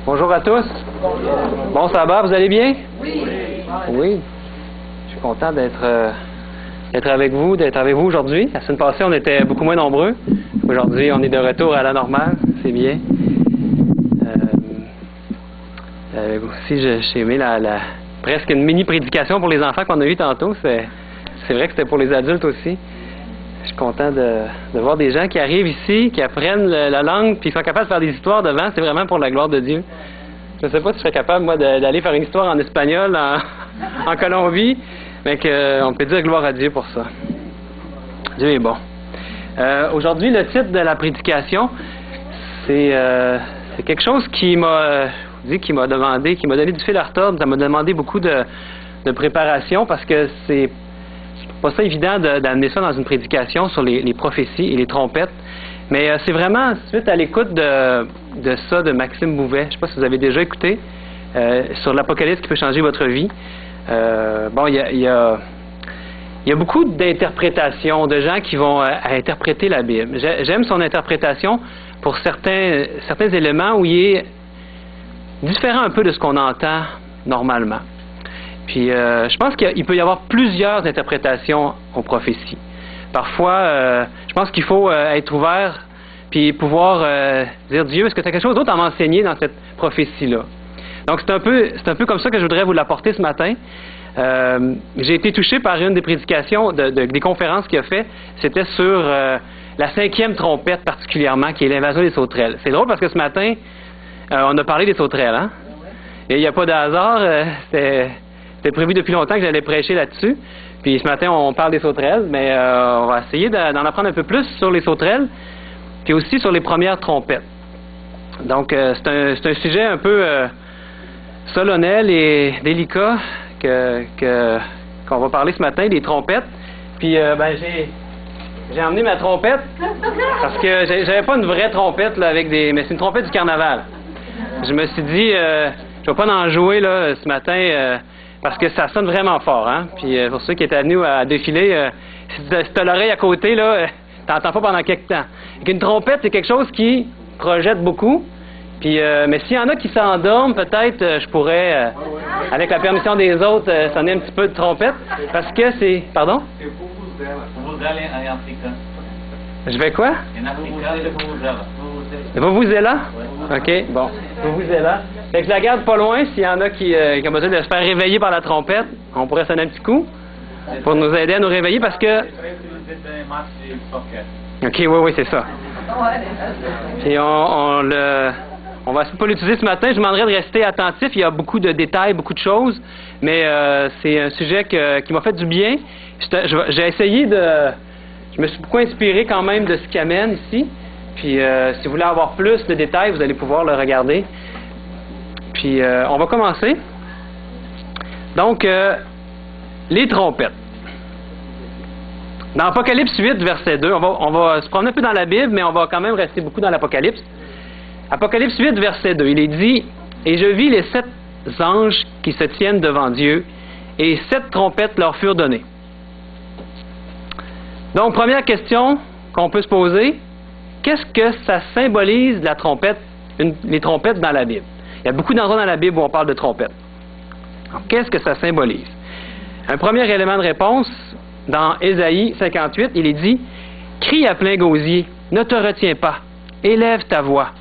Bonjour à tous. Bon sabbat, vous allez bien? Oui. Oui. Je suis content d'être avec vous aujourd'hui. La semaine passée, on était beaucoup moins nombreux. Aujourd'hui, on est de retour à la normale. C'est bien. Aussi, j'ai aimé presque une mini-prédication pour les enfants qu'on a eue tantôt. C'est vrai que c'était pour les adultes aussi. Je suis content de voir des gens qui arrivent ici, qui apprennent la langue, puis qui sont capables de faire des histoires devant. C'est vraiment pour la gloire de Dieu. Je ne sais pas si je serais capable, moi, d'aller faire une histoire en espagnol en Colombie, mais on peut dire gloire à Dieu pour ça. Dieu est bon. Aujourd'hui, le titre de la prédication, c'est quelque chose qui m'a donné du fil à retordre. Ça m'a demandé beaucoup de préparation parce que c'est pas ça évident d'amener ça dans une prédication sur les prophéties et les trompettes. Mais c'est vraiment suite à l'écoute de ça de Maxime Bouvet. Je ne sais pas si vous avez déjà écouté sur l'Apocalypse qui peut changer votre vie. Il y a beaucoup d'interprétations de gens qui vont interpréter la Bible. J'aime son interprétation pour certains éléments où il est différent un peu de ce qu'on entend normalement. Puis je pense qu'il peut y avoir plusieurs interprétations aux prophéties. Parfois, je pense qu'il faut être ouvert puis pouvoir dire Dieu, est-ce que tu as quelque chose d'autre à m'enseigner dans cette prophétie-là? Donc c'est un peu comme ça que je voudrais vous l'apporter ce matin. J'ai été touché par une des prédications des conférences qu'il a fait. C'était sur la 5e trompette particulièrement, qui est l'invasion des sauterelles. C'est drôle parce que ce matin, on a parlé des sauterelles, hein? Et il n'y a pas de hasard. C'était prévu depuis longtemps que j'allais prêcher là-dessus. Puis ce matin, on parle des sauterelles, mais on va essayer d'en apprendre un peu plus sur les sauterelles, puis aussi sur les premières trompettes. Donc, c'est un sujet un peu solennel et délicat qu'on va parler ce matin, des trompettes. Puis, j'ai emmené ma trompette, parce que j'avais pas une vraie trompette, là, mais c'est une trompette du carnaval. Je me suis dit, je vais pas en jouer, là, ce matin, parce que ça sonne vraiment fort, hein. Puis pour ceux qui étaient venus à défiler, si tu as l'oreille à côté, là, t'entends pas pendant quelque temps. Et une trompette, c'est quelque chose qui projette beaucoup. Puis, mais s'il y en a qui s'endorment, peut-être je pourrais, avec la permission des autres, sonner un petit peu de trompette, parce que c'est... Pardon? C'est Vuvuzela en africain. Je vais quoi? En africain, c'est Vuvuzela. Vuvuzela? OK, bon. Vuvuzela. Fait que je la garde pas loin. S'il y en a qui ont besoin de se faire réveiller par la trompette, on pourrait sonner un petit coup pour nous aider à nous réveiller parce que... OK, oui, c'est ça. Puis on va pas l'utiliser ce matin. Je vous demanderais de rester attentif. Il y a beaucoup de détails, beaucoup de choses, mais c'est un sujet qui m'a fait du bien. J'ai essayé je me suis beaucoup inspiré quand même de ce qu'il amène ici. Puis si vous voulez avoir plus de détails, vous allez pouvoir le regarder. Puis on va commencer. Donc, les trompettes. Dans Apocalypse 8, verset 2, on va se promener un peu dans la Bible, mais on va quand même rester beaucoup dans l'Apocalypse. Apocalypse 8, verset 2, il est dit « Et je vis les 7 anges qui se tiennent devant Dieu, et 7 trompettes leur furent données. » Donc, première question qu'on peut se poser, qu'est-ce que ça symbolise la trompette, les trompettes dans la Bible? Il y a beaucoup d'endroits dans la Bible où on parle de trompettes. Qu'est-ce que ça symbolise? Un premier élément de réponse, dans Ésaïe 58, il est dit « Crie à plein gosier, ne te retiens pas, élève ta voix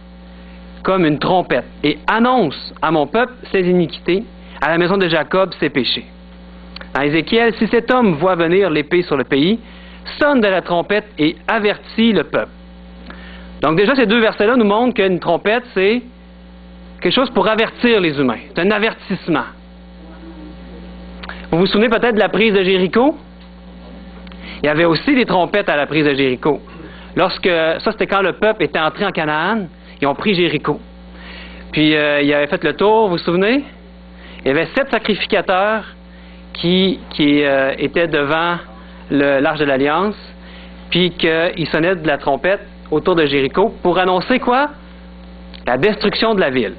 comme une trompette, et annonce à mon peuple ses iniquités, à la maison de Jacob ses péchés. » Dans Ézéchiel, « Si cet homme voit venir l'épée sur le pays, sonne de la trompette et avertit le peuple. » Donc déjà, ces deux versets-là nous montrent qu'une trompette, c'est quelque chose pour avertir les humains. C'est un avertissement. Vous vous souvenez peut-être de la prise de Jéricho? Il y avait aussi des trompettes à la prise de Jéricho. Ça, c'était quand le peuple était entré en Canaan, ils ont pris Jéricho. Puis, ils avaient fait le tour, vous vous souvenez? Il y avait 7 sacrificateurs qui étaient devant l'Arche de l'Alliance, puis qu'ils sonnaient de la trompette autour de Jéricho pour annoncer quoi? La destruction de la ville.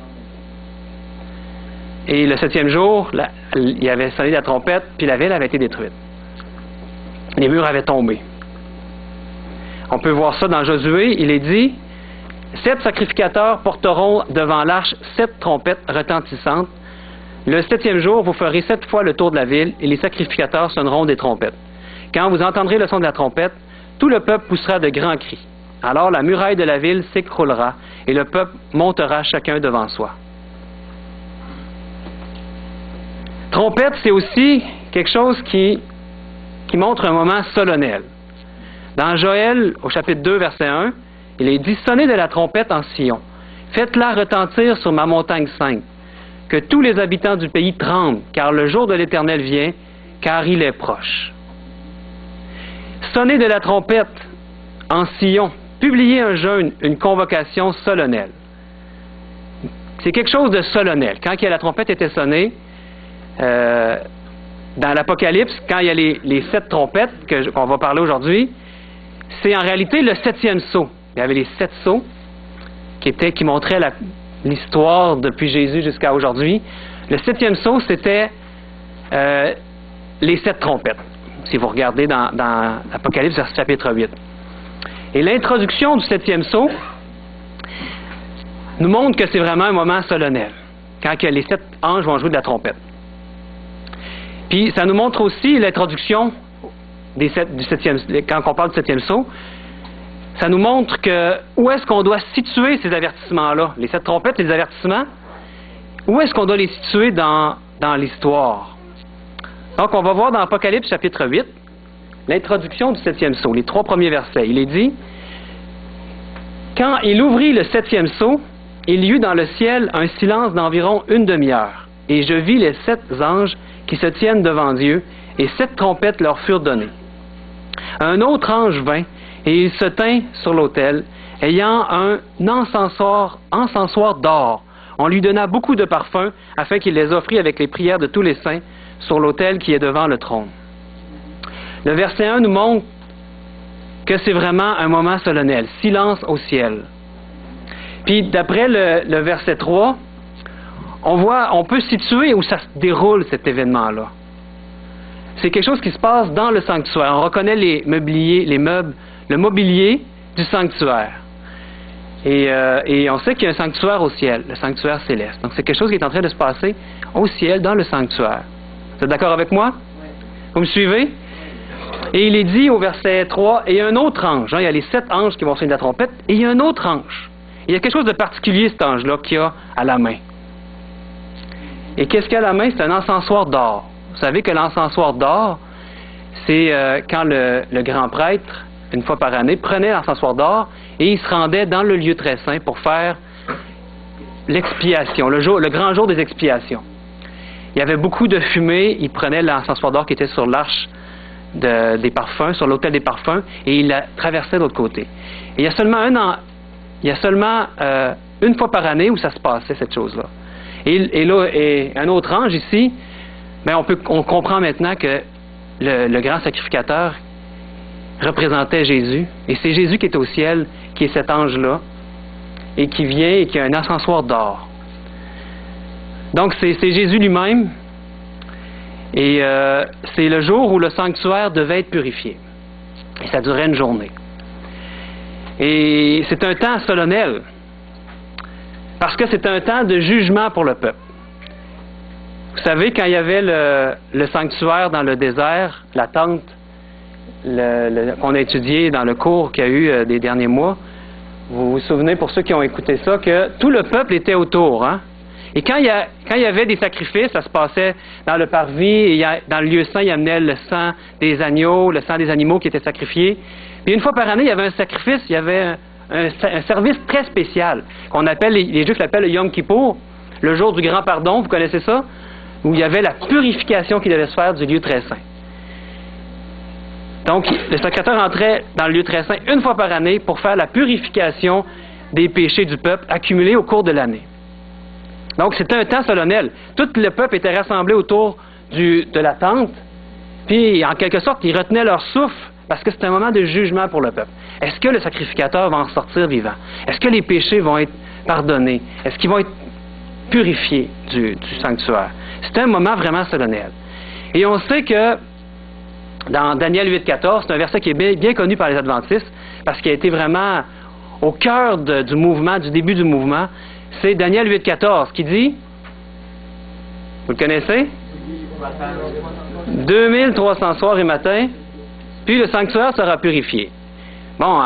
Et le 7e jour, il avait sonné la trompette, puis la ville avait été détruite. Les murs avaient tombé. On peut voir ça dans Josué, il est dit 7 sacrificateurs porteront devant l'arche 7 trompettes retentissantes. Le 7e jour, vous ferez 7 fois le tour de la ville, et les sacrificateurs sonneront des trompettes. Quand vous entendrez le son de la trompette, tout le peuple poussera de grands cris. Alors la muraille de la ville s'écroulera, et le peuple montera chacun devant soi. Trompette, c'est aussi quelque chose qui montre un moment solennel. Dans Joël, au chapitre 2, verset 1, il est dit « Sonnez de la trompette en Sion, faites-la retentir sur ma montagne sainte, que tous les habitants du pays tremblent, car le jour de l'Éternel vient, car il est proche. » Sonnez de la trompette en Sion, publiez un jeûne, une convocation solennelle. C'est quelque chose de solennel. Quand la trompette était sonnée, dans l'Apocalypse, quand il y a les 7 trompettes qu'on va parler aujourd'hui, c'est en réalité le 7e sceau. Il y avait les 7 sceaux qui montraient l'histoire depuis Jésus jusqu'à aujourd'hui. Le 7e sceau, c'était les 7 trompettes, si vous regardez dans l'Apocalypse, chapitre 8. Et l'introduction du 7e sceau nous montre que c'est vraiment un moment solennel, quand les 7 anges vont jouer de la trompette. Puis ça nous montre aussi l'introduction du 7e, quand on parle du 7e sceau, ça nous montre que où est-ce qu'on doit situer ces avertissements-là, les 7 trompettes, les avertissements, où est-ce qu'on doit les situer dans l'histoire. Donc on va voir dans Apocalypse chapitre 8, l'introduction du 7e sceau, les 3 premiers versets. Il est dit « Quand il ouvrit le 7e sceau, il y eut dans le ciel un silence d'environ une demi-heure, et je vis les 7 anges qui se tiennent devant Dieu, et 7 trompettes leur furent données. Un autre ange vint, et il se tint sur l'autel, ayant un encensoir d'or. On lui donna beaucoup de parfums, afin qu'il les offrit avec les prières de tous les saints sur l'autel qui est devant le trône. » Le verset 1 nous montre que c'est vraiment un moment solennel, silence au ciel. Puis d'après le verset 3, on peut situer où ça se déroule cet événement-là. C'est quelque chose qui se passe dans le sanctuaire. On reconnaît le mobilier du sanctuaire. Et on sait qu'il y a un sanctuaire au ciel, le sanctuaire céleste. Donc c'est quelque chose qui est en train de se passer au ciel, dans le sanctuaire. Vous êtes d'accord avec moi? Vous me suivez? Et il est dit au verset 3, « Et il y a un autre ange. » Il y a les 7 anges qui vont sonner de la trompette, et il y a un autre ange. Il y a quelque chose de particulier, cet ange-là, qu'il a à la main. Et qu'est-ce qu'il a à la main? C'est un encensoir d'or. Vous savez que l'encensoir d'or, c'est quand le grand prêtre, une fois par année, prenait l'encensoir d'or et il se rendait dans le lieu très saint pour faire l'expiation, le grand jour des expiations. Il y avait beaucoup de fumée, il prenait l'encensoir d'or qui était sur l'arche des parfums, sur l'autel des parfums, et il la traversait de l'autre côté. Et il y a seulement une fois par année où ça se passait, cette chose-là. Et un autre ange ici, on comprend maintenant que le grand sacrificateur représentait Jésus, et c'est Jésus qui est au ciel, qui est cet ange-là, et qui vient et qui a un encensoir d'or. Donc c'est Jésus lui-même, et c'est le jour où le sanctuaire devait être purifié. Et ça durait une journée. Et c'est un temps solennel, parce que c'est un temps de jugement pour le peuple. Vous savez, quand il y avait le sanctuaire dans le désert, la tente, qu'on a étudié dans le cours qu'il y a eu des derniers mois, vous vous souvenez, pour ceux qui ont écouté ça, que tout le peuple était autour. Hein? Et quand il y avait des sacrifices, ça se passait dans le parvis, et dans le lieu saint, il amenait le sang des agneaux, le sang des animaux qui étaient sacrifiés. Puis une fois par année, il y avait un sacrifice, il y avait un service très spécial, qu'on appelle, les Juifs l'appellent le Yom Kippour, le jour du grand pardon, vous connaissez ça? Où il y avait la purification qui devait se faire du lieu très saint. Donc, le sacrificateur entrait dans le lieu très saint une fois par année pour faire la purification des péchés du peuple accumulés au cours de l'année. Donc, c'était un temps solennel. Tout le peuple était rassemblé autour de la tente, puis en quelque sorte, ils retenaient leur souffle parce que c'était un moment de jugement pour le peuple. Est-ce que le sacrificateur va en sortir vivant? Est-ce que les péchés vont être pardonnés? Est-ce qu'ils vont être purifiés du sanctuaire? C'était un moment vraiment solennel. Et on sait que dans Daniel 8,14, c'est un verset qui est bien connu par les adventistes, parce qu'il a été vraiment au cœur du mouvement, du début du mouvement, c'est Daniel 8,14 qui dit, vous le connaissez? 2300 soirs et matins, puis le sanctuaire sera purifié. Bon,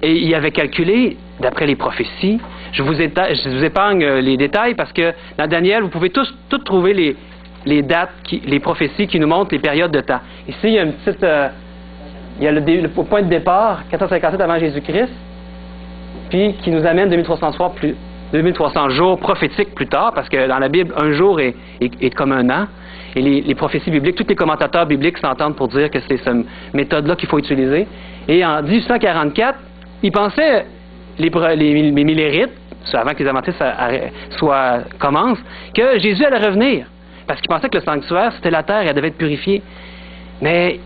et il avait calculé, d'après les prophéties, je vous épargne les détails parce que dans Daniel, vous pouvez tout trouver les dates, les prophéties qui nous montrent les périodes de temps. Ici, il y a une petite... il y a le point de départ, 457 avant Jésus-Christ, puis qui nous amène 2300 jours prophétiques plus tard, parce que dans la Bible, un jour est comme un an. Et les prophéties bibliques, tous les commentateurs bibliques s'entendent pour dire que c'est cette méthode-là qu'il faut utiliser. Et en 1844, ils pensaient, les millérites, avant que les adventistes commencent, que Jésus allait revenir. Parce qu'ils pensaient que le sanctuaire, c'était la terre, elle devait être purifiée. Mais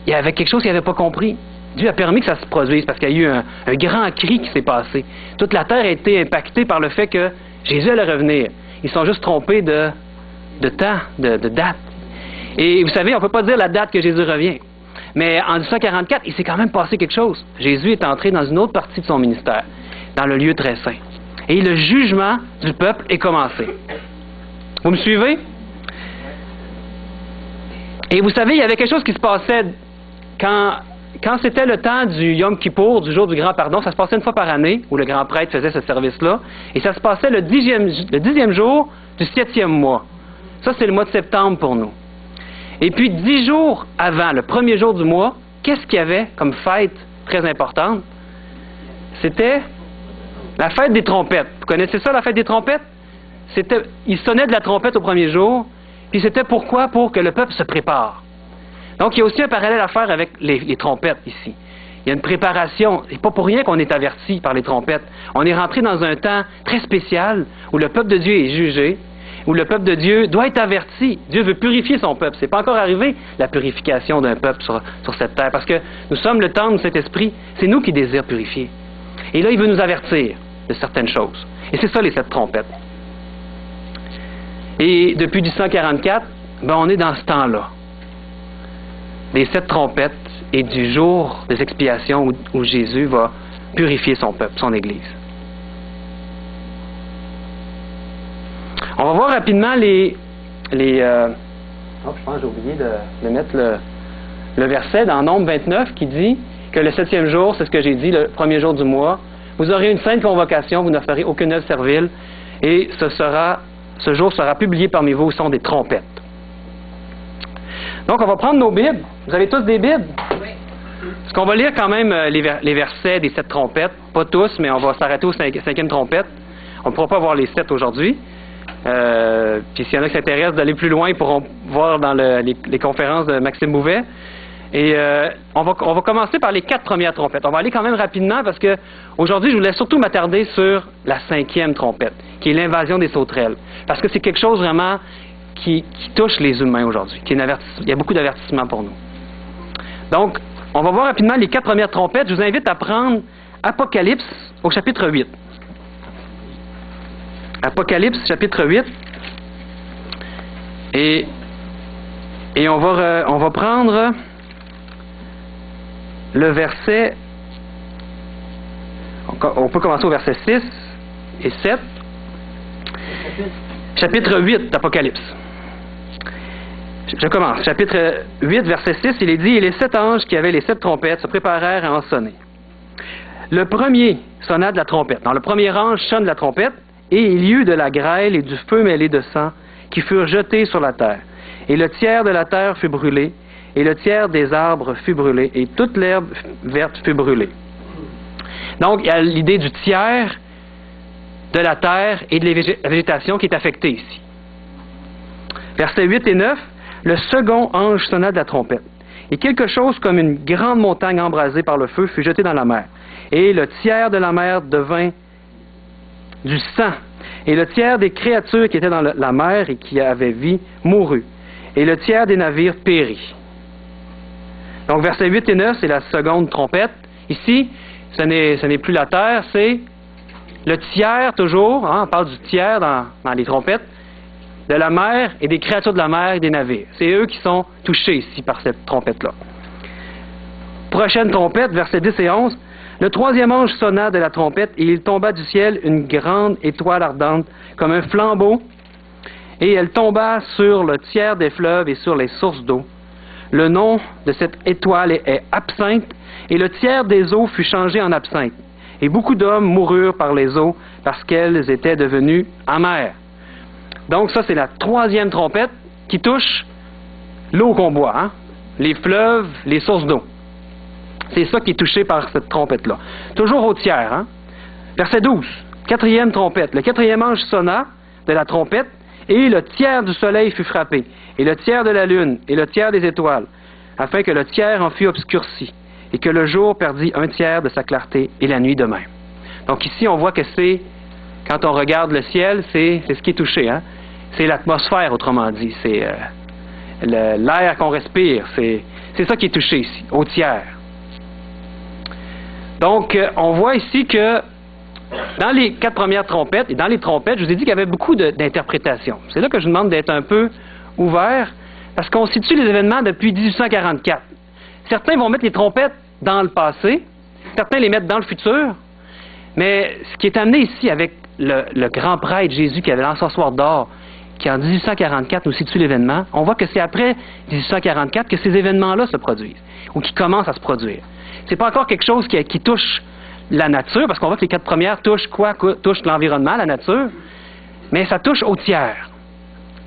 il y avait quelque chose qu'ils n'avaient pas compris. Dieu a permis que ça se produise parce qu'il y a eu un grand cri qui s'est passé. Toute la terre a été impactée par le fait que Jésus allait revenir. Ils sont juste trompés de temps, de date. Et vous savez, on ne peut pas dire la date que Jésus revient. Mais en 1844, il s'est quand même passé quelque chose. Jésus est entré dans une autre partie de son ministère, dans le lieu très saint. Et le jugement du peuple est commencé. Vous me suivez? Et vous savez, il y avait quelque chose qui se passait quand c'était le temps du Yom Kippour, du jour du grand pardon. Ça se passait une fois par année, où le grand prêtre faisait ce service-là. Et ça se passait le 10e jour du 7e mois. Ça, c'est le mois de septembre pour nous. Et puis, 10 jours avant, le premier jour du mois, qu'est-ce qu'il y avait comme fête très importante? C'était la fête des trompettes. Vous connaissez ça, la fête des trompettes? Il sonnait de la trompette au premier jour, puis c'était pourquoi? Pour que le peuple se prépare. Donc, il y a aussi un parallèle à faire avec les trompettes ici. Il y a une préparation. C'est pas pour rien qu'on est averti par les trompettes. On est rentré dans un temps très spécial où le peuple de Dieu est jugé, où le peuple de Dieu doit être averti. Dieu veut purifier son peuple. C'est pas encore arrivé, la purification d'un peuple sur cette terre, parce que nous sommes le temple de cet esprit. C'est nous qui désirons purifier. Et là, il veut nous avertir de certaines choses. Et c'est ça, les 7 trompettes. Et depuis 1844, on est dans ce temps-là. Des 7 trompettes et du jour des expiations où Jésus va purifier son peuple, son Église. On va voir rapidement je pense que j'ai oublié de mettre le verset dans Nombre 29 qui dit que le 7e jour, c'est ce que j'ai dit, le premier jour du mois, vous aurez une sainte convocation, vous ne ferez aucune œuvre servile, et ce jour sera publié parmi vous au son des trompettes. Donc, on va prendre nos Bibles. Vous avez tous des Bibles? Oui. Parce qu'on va lire quand même les versets des 7 trompettes. Pas tous, mais on va s'arrêter au 5e trompette. On ne pourra pas voir les 7 aujourd'hui. Puis s'il y en a qui s'intéressent d'aller plus loin, ils pourront voir dans les conférences de Maxime Bouvet. Et on va commencer par les 4 premières trompettes. On va aller quand même rapidement parce que aujourd'hui, je voulais surtout m'attarder sur la 5e trompette, qui est l'invasion des sauterelles. Parce que c'est quelque chose vraiment qui touche les humains aujourd'hui. Il y a beaucoup d'avertissements pour nous. Donc, on va voir rapidement les 4 premières trompettes. Je vous invite à prendre Apocalypse au chapitre 8. Apocalypse, chapitre 8. Et on va prendre le verset... On peut commencer au verset 6 et 7. Chapitre 8 d'Apocalypse. Je commence. Chapitre 8, verset 6, il est dit « Et les 7 anges qui avaient les 7 trompettes se préparèrent à en sonner. Le premier sonna de la trompette. » Donc, le premier ange sonne de la trompette, et il y eut de la grêle et du feu mêlé de sang qui furent jetés sur la terre. Et le tiers de la terre fut brûlé, et le tiers des arbres fut brûlé, et toute l'herbe verte fut brûlée. Donc, il y a l'idée du tiers de la terre et de la végétation qui est affectée ici. Versets 8 et 9, le second ange sonna de la trompette. Et quelque chose comme une grande montagne embrasée par le feu fut jetée dans la mer. Et le tiers de la mer devint du sang. Et le tiers des créatures qui étaient dans la mer et qui avaient vie mourut. Et le tiers des navires périt. Donc, versets 8 et 9, c'est la seconde trompette. Ici, ce n'est plus la terre, c'est le tiers toujours, on parle du tiers dans les trompettes, de la mer et des créatures de la mer et des navires. C'est eux qui sont touchés ici par cette trompette-là. Prochaine trompette, versets 10 et 11. Le troisième ange sonna de la trompette, et il tomba du ciel une grande étoile ardente, comme un flambeau, et elle tomba sur le tiers des fleuves et sur les sources d'eau. Le nom de cette étoile est absinthe, et le tiers des eaux fut changé en absinthe. Et beaucoup d'hommes moururent par les eaux, parce qu'elles étaient devenues amères. Donc ça, c'est la troisième trompette qui touche l'eau qu'on boit, hein? Les fleuves, les sources d'eau. C'est ça qui est touché par cette trompette-là. Toujours au tiers. Hein? Verset 12, quatrième trompette. Le quatrième ange sonna de la trompette, et le tiers du soleil fut frappé, et le tiers de la lune, et le tiers des étoiles, afin que le tiers en fût obscurci, et que le jour perdit un tiers de sa clarté, et la nuit de même. Donc ici, on voit que c'est, quand on regarde le ciel, c'est ce qui est touché. Hein? C'est l'atmosphère, autrement dit. C'est l'air qu'on respire. C'est ça qui est touché ici, au tiers. Donc, on voit ici que dans les 4 premières trompettes, et dans les trompettes, je vous ai dit qu'il y avait beaucoup d'interprétations. C'est là que je vous demande d'être un peu ouvert, parce qu'on situe les événements depuis 1844. Certains vont mettre les trompettes dans le passé, certains les mettent dans le futur, mais ce qui est amené ici avec le grand prêtre Jésus qui avait l'encensoir d'or, qui en 1844 nous situe l'événement, on voit que c'est après 1844 que ces événements-là se produisent, ou qui commencent à se produire. C'est pas encore quelque chose qui touche la nature, parce qu'on voit que les 4 premières touchent quoi? Touchent l'environnement, la nature, mais ça touche au tiers.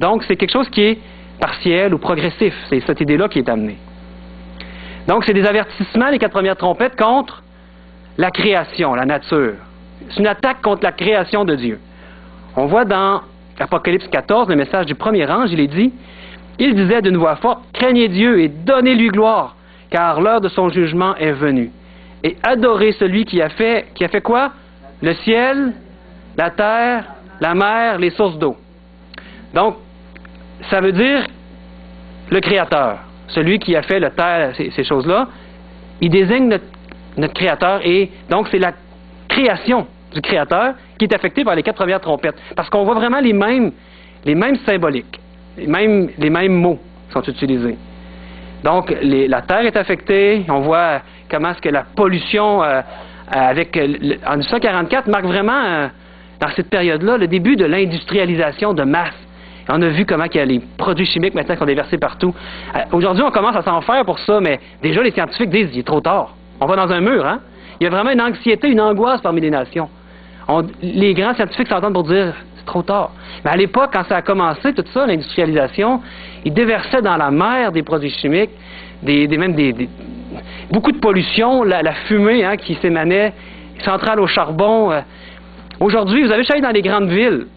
Donc, c'est quelque chose qui est partiel ou progressif. C'est cette idée-là qui est amenée. Donc, c'est des avertissements, les 4 premières trompettes, contre la création, la nature. C'est une attaque contre la création de Dieu. On voit dans Apocalypse 14, le message du premier ange, il est dit, « Il disait d'une voix forte, « Craignez Dieu et donnez-lui gloire, car l'heure de son jugement est venue. Et adorez celui qui a fait quoi? Le ciel, la terre, la mer, les sources d'eau. » Donc, ça veut dire le Créateur, celui qui a fait la terre, ces choses-là, il désigne notre Créateur, et donc c'est la création du Créateur qui est affectée par les 4 premières trompettes. Parce qu'on voit vraiment les mêmes symboliques, les mêmes mots sont utilisés. Donc, la terre est affectée, on voit comment est-ce que la pollution en 1944 marque vraiment, dans cette période-là, le début de l'industrialisation de masse. On a vu comment il y a les produits chimiques maintenant qui sont déversés partout. Aujourd'hui, on commence à s'en faire pour ça, mais déjà les scientifiques disent qu'il est trop tard. On va dans un mur, hein? Il y a vraiment une anxiété, une angoisse parmi les nations. Les grands scientifiques s'entendent pour dire c'est trop tard. Mais à l'époque, quand ça a commencé, tout ça, l'industrialisation, ils déversaient dans la mer des produits chimiques, beaucoup de pollution, la fumée hein, qui s'émanait, centrales au charbon. Aujourd'hui, vous avez allé dans les grandes villes.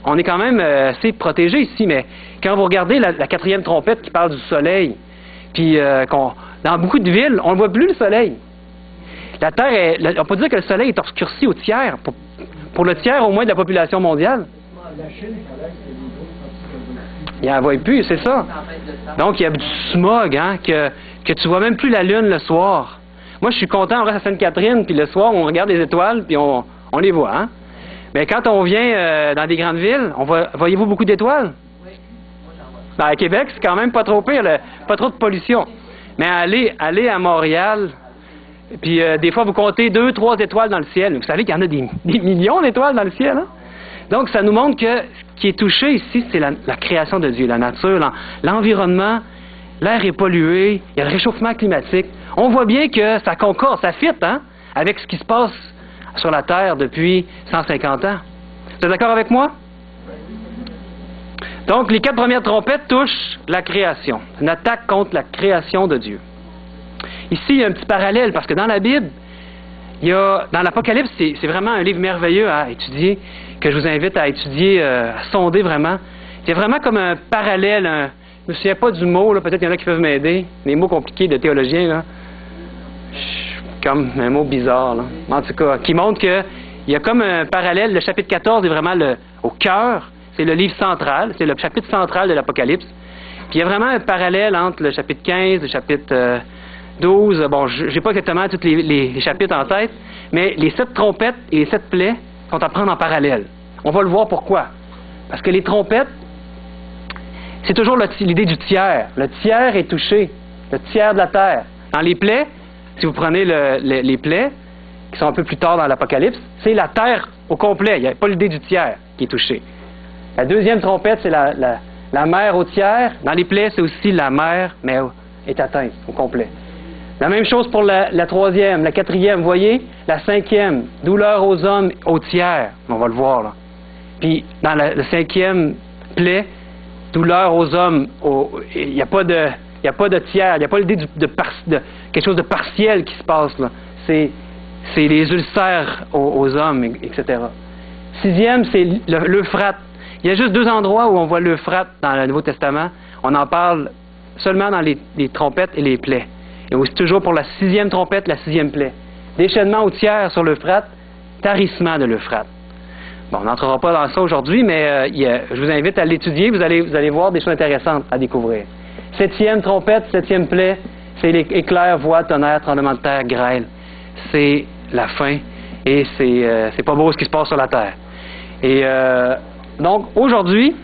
On est quand même assez protégé ici, mais quand vous regardez la 4e trompette qui parle du soleil, puis dans beaucoup de villes, on ne voit plus le soleil. La Terre on peut dire que le soleil est obscurci au tiers, pour le tiers au moins de la population mondiale. Il n'en voit plus, c'est ça. Donc il y a du smog, hein, que tu vois même plus la lune le soir. Moi je suis content, on reste à Sainte-Catherine, puis le soir on regarde les étoiles, puis on les voit, hein. Mais quand on vient dans des grandes villes, voyez-vous beaucoup d'étoiles? Oui. Ben, à Québec, c'est quand même pas trop pire, pas trop de pollution. Mais aller à Montréal, puis des fois vous comptez 2, 3 étoiles dans le ciel. Vous savez qu'il y en a des millions d'étoiles dans le ciel. Hein? Donc ça nous montre que ce qui est touché ici, c'est la création de Dieu, la nature, l'environnement. L'air est pollué, il y a le réchauffement climatique. On voit bien que ça concorde, ça fit hein, avec ce qui se passe sur la Terre depuis 150 ans. Vous êtes d'accord avec moi? Donc, les 4 premières trompettes touchent la création. Une attaque contre la création de Dieu. Ici, il y a un petit parallèle, parce que dans la Bible, dans l'Apocalypse, c'est vraiment un livre merveilleux à étudier, que je vous invite à étudier, à sonder vraiment. Il y a vraiment comme un parallèle, je ne me souviens pas du mot, là, peut-être qu'il y en a qui peuvent m'aider, les mots compliqués de théologiens, là. Comme un mot bizarre, là. En tout cas, qui montre qu'il y a comme un parallèle. Le chapitre 14 est vraiment au cœur. C'est le livre central. C'est le chapitre central de l'Apocalypse. Puis il y a vraiment un parallèle entre le chapitre 15 et le chapitre 12. Bon, je n'ai pas exactement tous les chapitres en tête, mais les 7 trompettes et les 7 plaies sont à prendre en parallèle. On va le voir pourquoi. Parce que les trompettes, c'est toujours l'idée du tiers. Le tiers est touché. Le tiers de la terre. Dans les plaies, si vous prenez les plaies, qui sont un peu plus tard dans l'Apocalypse, c'est la terre au complet. Il n'y a pas l'idée du tiers qui est touché. La deuxième trompette, c'est la mer au tiers. Dans les plaies, c'est aussi la mer, mais est atteinte au complet. La même chose pour la troisième, la quatrième, vous voyez? La cinquième, douleur aux hommes au tiers. On va le voir, là. Puis, dans la cinquième plaie, douleur aux hommes, il n'y a pas de tiers, il n'y a pas l'idée de quelque chose de partiel qui se passe, là. C'est les ulcères aux hommes, etc. Sixième, c'est l'Euphrate. Il y a juste 2 endroits où on voit l'Euphrate dans le Nouveau Testament. On en parle seulement dans les trompettes et les plaies. Et c'est toujours pour la 6e trompette, la 6e plaie. Déchaînement au tiers sur l'Euphrate, tarissement de l'Euphrate. Bon, on n'entrera pas dans ça aujourd'hui, mais je vous invite à l'étudier. Vous allez voir des choses intéressantes à découvrir. 7e trompette, 7e plaie, c'est les éclairs, voix, tonnerre, tremblement de terre, grêle. C'est la fin et c'est pas beau ce qui se passe sur la terre. Et donc, aujourd'hui,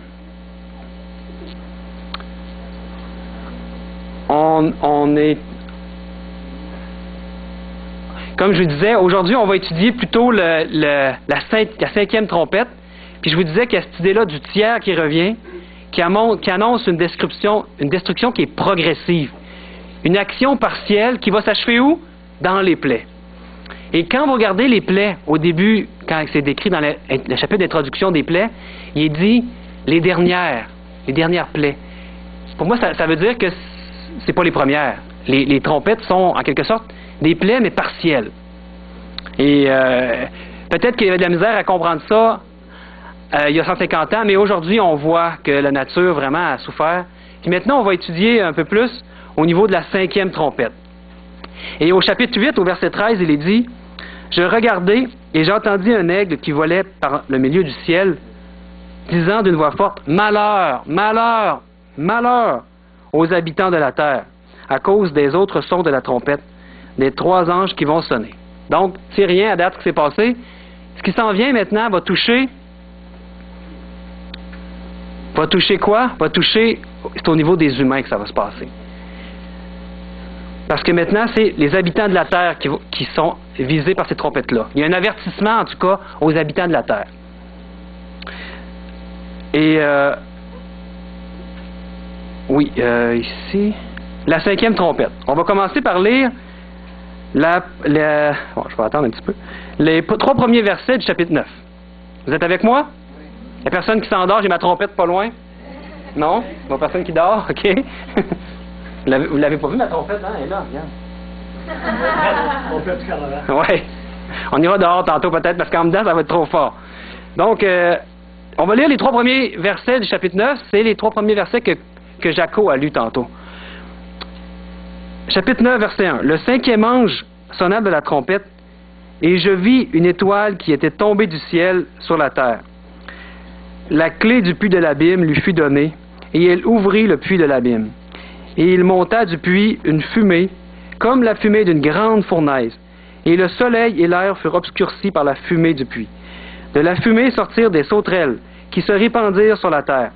on est... Comme je vous disais, aujourd'hui, on va étudier plutôt la 5e trompette. Puis je vous disais qu'il y a cette idée-là du tiers qui revient, qui annonce une destruction qui est progressive. Une action partielle qui va s'achever où? Dans les plaies. Et quand vous regardez les plaies, au début, quand c'est décrit dans le chapitre d'introduction des plaies, il est dit les dernières plaies. Pour moi, ça veut dire que c'est pas les premières. Les trompettes sont, en quelque sorte, des plaies, mais partielles. Et peut-être qu'il y avait de la misère à comprendre ça il y a 150 ans, mais aujourd'hui, on voit que la nature vraiment a souffert. Puis maintenant, on va étudier un peu plus au niveau de la 5e trompette. Et au chapitre 8, au verset 13, il est dit « Je regardai, et j'entendis un aigle qui volait par le milieu du ciel, disant d'une voix forte, « Malheur, malheur, malheur aux habitants de la terre, à cause des autres sons de la trompette, des 3 anges qui vont sonner. » Donc, c'est rien à date ce qui s'est passé. Ce qui s'en vient maintenant va toucher quoi? Va toucher, c'est au niveau des humains que ça va se passer. Parce que maintenant, c'est les habitants de la terre qui sont visés par ces trompettes-là. Il y a un avertissement, en tout cas, aux habitants de la terre. Et, ici, la 5e trompette. On va commencer par lire bon, je vais attendre un petit peu. Les 3 premiers versets du chapitre 9. Vous êtes avec moi? Il n'y a personne qui s'endort, j'ai ma trompette pas loin? Non? Il n'y a personne qui dort? OK. Vous l'avez pas vu, ma trompette? Hein? Elle est là, regarde. Oui. On ira dehors tantôt peut-être, parce qu'en dedans, ça va être trop fort. Donc, on va lire les 3 premiers versets du chapitre 9. C'est les 3 premiers versets que Jaco a lus tantôt. Chapitre 9, verset 1. Le 5e ange sonna de la trompette, et je vis une étoile qui était tombée du ciel sur la terre. La clé du puits de l'abîme lui fut donnée, et elle ouvrit le puits de l'abîme. Et il monta du puits une fumée, comme la fumée d'une grande fournaise, et le soleil et l'air furent obscurcis par la fumée du puits. De la fumée sortirent des sauterelles, qui se répandirent sur la terre,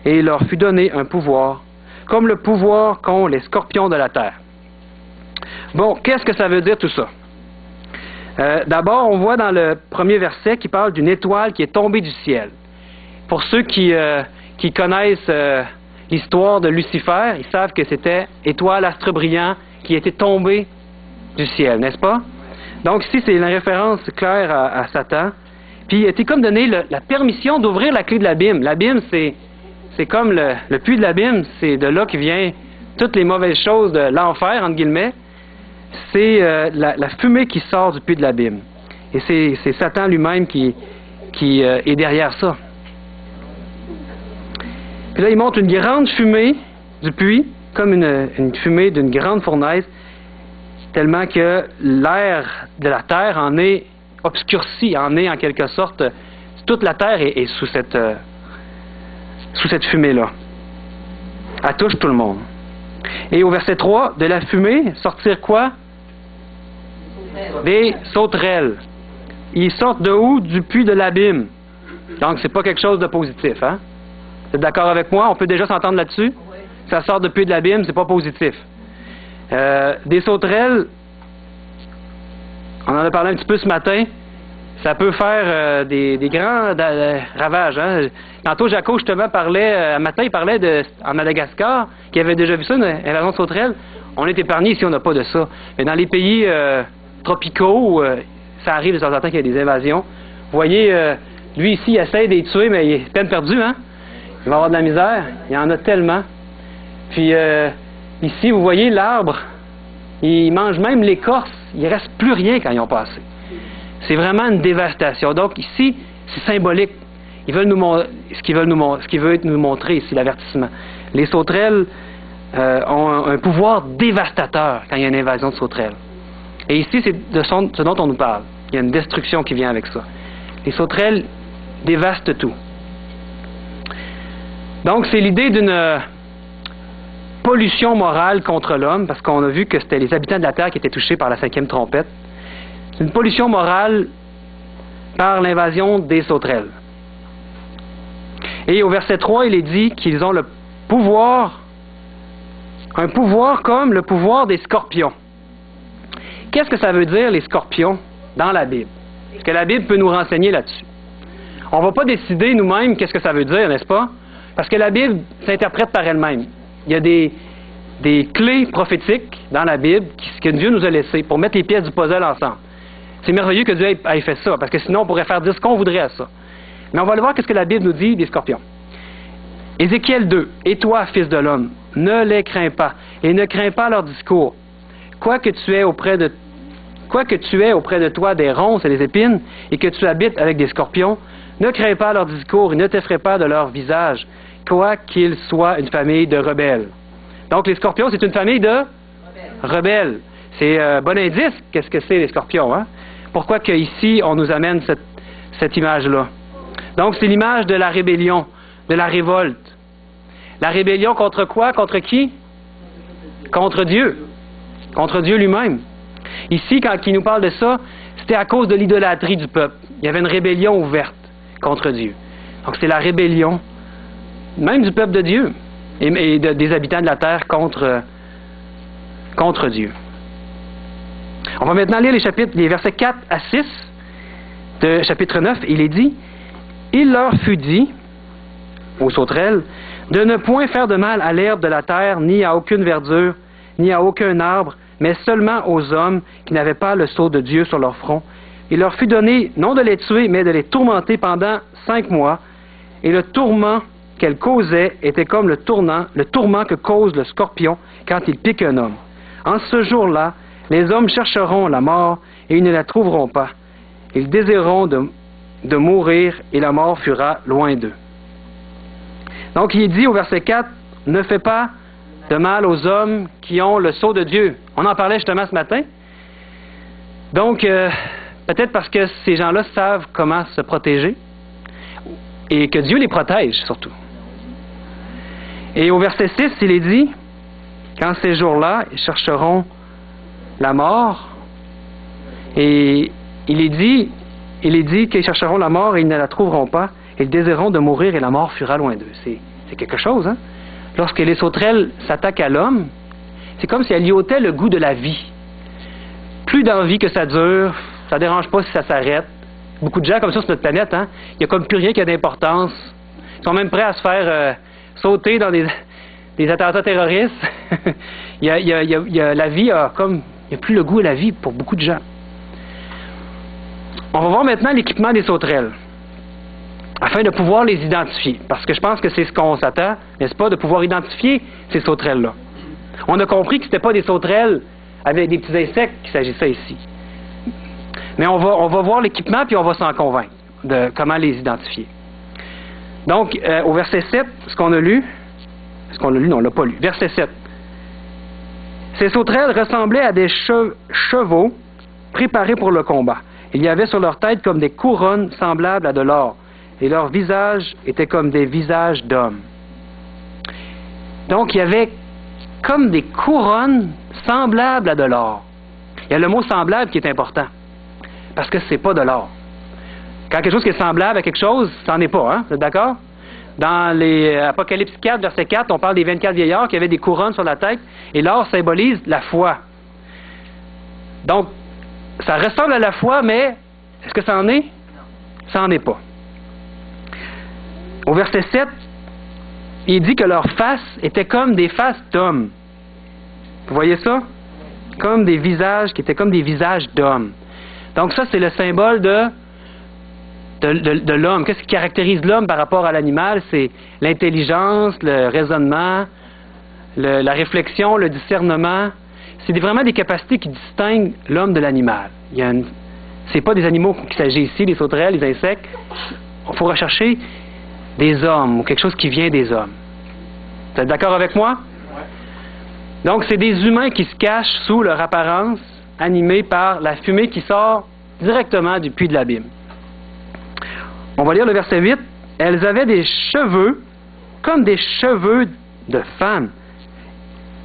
et il leur fut donné un pouvoir, comme le pouvoir qu'ont les scorpions de la terre. Bon, qu'est-ce que ça veut dire tout ça? D'abord, on voit dans le premier verset qui parle d'une étoile qui est tombée du ciel. Pour ceux qui connaissent l'histoire de Lucifer, ils savent que c'était étoile astre brillant qui était tombée du ciel, n'est-ce pas? Donc ici, c'est une référence claire à Satan. Puis il a été comme donné la permission d'ouvrir la clé de l'abîme. L'abîme, c'est comme le puits de l'abîme, c'est de là qui vient toutes les mauvaises choses de l'enfer, entre guillemets. C'est la fumée qui sort du puits de l'abîme. Et c'est Satan lui-même qui est derrière ça. Puis là, il montre une grande fumée du puits, comme une fumée d'une grande fournaise, tellement que l'air de la terre en est obscurci, en est en quelque sorte, toute la terre est sous cette fumée-là. Elle touche tout le monde. Et au verset 3, de la fumée, sortir quoi? Des sauterelles. Ils sortent de où? Du puits de l'abîme. Donc, c'est pas quelque chose de positif, hein? Vous êtes d'accord avec moi? On peut déjà s'entendre là-dessus? Ça sort du puits de l'abîme, c'est pas positif. Des sauterelles, On en a parlé un petit peu ce matin. Ça peut faire des grands ravages. Hein? Tantôt, Jaco, justement, un matin, il parlait en Madagascar, qui avait déjà vu ça, une invasion de sauterelles. On est épargné ici, on n'a pas de ça. Mais dans les pays tropicaux, où ça arrive de temps en temps qu'il y a des invasions. Vous voyez, lui ici, il essaie de les tuer, mais il est peine perdu, hein? Il va avoir de la misère. Il y en a tellement. Puis, ici, vous voyez l'arbre, il mange même l'écorce. Il ne reste plus rien quand ils ont passé. C'est vraiment une dévastation. Donc ici, c'est symbolique. Ils veulent ce qu'ils veulent nous montrer ici, l'avertissement. Les sauterelles ont un pouvoir dévastateur quand il y a une invasion de sauterelles. Et ici, c'est de ce dont on nous parle. Il y a une destruction qui vient avec ça. Les sauterelles dévastent tout. Donc c'est l'idée d'une pollution morale contre l'homme, parce qu'on a vu que c'était les habitants de la Terre qui étaient touchés par la 5e trompette. C'est une pollution morale par l'invasion des sauterelles. Et au verset 3, il est dit qu'ils ont le pouvoir, un pouvoir comme le pouvoir des scorpions. Qu'est-ce que ça veut dire, les scorpions, dans la Bible? Est-ce que la Bible peut nous renseigner là-dessus? On ne va pas décider nous-mêmes qu'est-ce que ça veut dire, n'est-ce pas? Parce que la Bible s'interprète par elle-même. Il y a des clés prophétiques dans la Bible que Dieu nous a laissées pour mettre les pièces du puzzle ensemble. C'est merveilleux que Dieu ait fait ça, parce que sinon on pourrait faire dire ce qu'on voudrait à ça. Mais on va aller voir qu'est-ce que la Bible nous dit des scorpions. Ézéchiel 2. « Et toi, fils de l'homme, ne les crains pas, et ne crains pas leur discours. Quoique tu aies auprès de toi des ronces et des épines, et que tu habites avec des scorpions, ne crains pas leur discours, et ne t'effraie pas de leur visage, quoiqu'ils soient une famille de rebelles. » Donc les scorpions, c'est une famille de rebelles. C'est bon indice, qu'est-ce que c'est les scorpions, hein? Pourquoi qu'ici, on nous amène cette image-là? Donc, c'est l'image de la rébellion, de la révolte. La rébellion contre quoi? Contre qui? Contre Dieu. Contre Dieu lui-même. Ici, quand il nous parle de ça, c'était à cause de l'idolâtrie du peuple. Il y avait une rébellion ouverte contre Dieu. Donc, c'est la rébellion, même du peuple de Dieu, et des habitants de la terre contre Dieu. On va maintenant lire les versets 4 à 6 de chapitre 9. Il est dit, « Il leur fut dit, aux sauterelles, de ne point faire de mal à l'herbe de la terre, ni à aucune verdure, ni à aucun arbre, mais seulement aux hommes qui n'avaient pas le sceau de Dieu sur leur front. Il leur fut donné non de les tuer, mais de les tourmenter pendant 5 mois, et le tourment qu'elles causaient était comme le tourment que cause le scorpion quand il pique un homme. En ce jour-là, les hommes chercheront la mort et ils ne la trouveront pas. Ils désireront de mourir et la mort fuira loin d'eux. » Donc il est dit au verset 4, « Ne fais pas de mal aux hommes qui ont le sceau de Dieu. » On en parlait justement ce matin. Donc, peut-être parce que ces gens-là savent comment se protéger et que Dieu les protège surtout. Et au verset 6, il est dit, « Quand ces jours-là, ils chercheront la mort, et il est dit qu'ils chercheront la mort et ils ne la trouveront pas, ils désireront de mourir et la mort fuira loin d'eux. » C'est quelque chose, hein? Lorsque les sauterelles s'attaquent à l'homme, c'est comme si elles lui ôtaient le goût de la vie. Plus d'envie que ça dure, ça ne dérange pas si ça s'arrête. Beaucoup de gens comme ça sur notre planète, hein? Il n'y a comme plus rien qui a d'importance. Ils sont même prêts à se faire sauter dans des attentats terroristes. La vie a comme... Il n'y a plus le goût à la vie pour beaucoup de gens. On va voir maintenant l'équipement des sauterelles, afin de pouvoir les identifier. Parce que je pense que c'est ce qu'on s'attend, n'est-ce pas, de pouvoir identifier ces sauterelles-là. On a compris que ce n'était pas des sauterelles avec des petits insectes qu'il s'agissait ici. Mais on va voir l'équipement, puis on va s'en convaincre de comment les identifier. Donc, au verset 7, ce qu'on a lu, non, on ne l'a pas lu. Verset 7. Ces sauterelles ressemblaient à des chevaux préparés pour le combat. Il y avait sur leur tête comme des couronnes semblables à de l'or, et leurs visages étaient comme des visages d'hommes. Donc, il y avait comme des couronnes semblables à de l'or. Il y a le mot semblable qui est important, parce que c'est pas de l'or. Quand quelque chose qui est semblable à quelque chose, ça n'en est pas, hein? Vous êtes d'accord? Dans les Apocalypse 4, verset 4, on parle des 24 vieillards qui avaient des couronnes sur la tête, et l'or symbolise la foi. Donc, ça ressemble à la foi, mais est-ce que ça en est? Ça n'en est pas. Au verset 7, il dit que leurs faces étaient comme des faces d'hommes. Vous voyez ça? Comme des visages qui étaient comme des visages d'hommes. Donc ça, c'est le symbole de l'homme. Qu'est-ce qui caractérise l'homme par rapport à l'animal? C'est l'intelligence, le raisonnement, la réflexion, le discernement. C'est vraiment des capacités qui distinguent l'homme de l'animal. C'est pas des animaux qu'il s'agit ici, les sauterelles, les insectes. Il faut rechercher des hommes ou quelque chose qui vient des hommes. Vous êtes d'accord avec moi? Donc, c'est des humains qui se cachent sous leur apparence, animés par la fumée qui sort directement du puits de l'abîme. On va lire le verset 8. Elles avaient des cheveux comme des cheveux de femmes,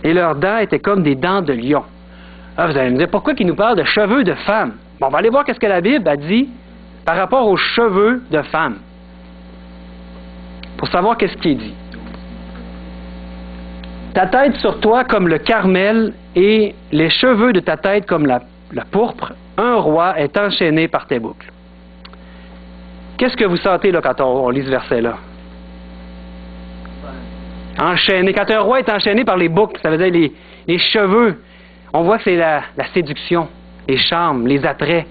et leurs dents étaient comme des dents de lion. Ah, vous allez me dire, pourquoi qu'il nous parle de cheveux de femmes? Bon, on va aller voir qu'est-ce que la Bible a dit par rapport aux cheveux de femmes, pour savoir qu'est-ce qui est dit. Ta tête sur toi comme le Carmel et les cheveux de ta tête comme la pourpre, un roi est enchaîné par tes boucles. Qu'est-ce que vous sentez là quand on lit ce verset-là? Enchaîné. Quand un roi est enchaîné par les boucles, ça veut dire les cheveux, on voit que c'est la séduction, les charmes, les attraits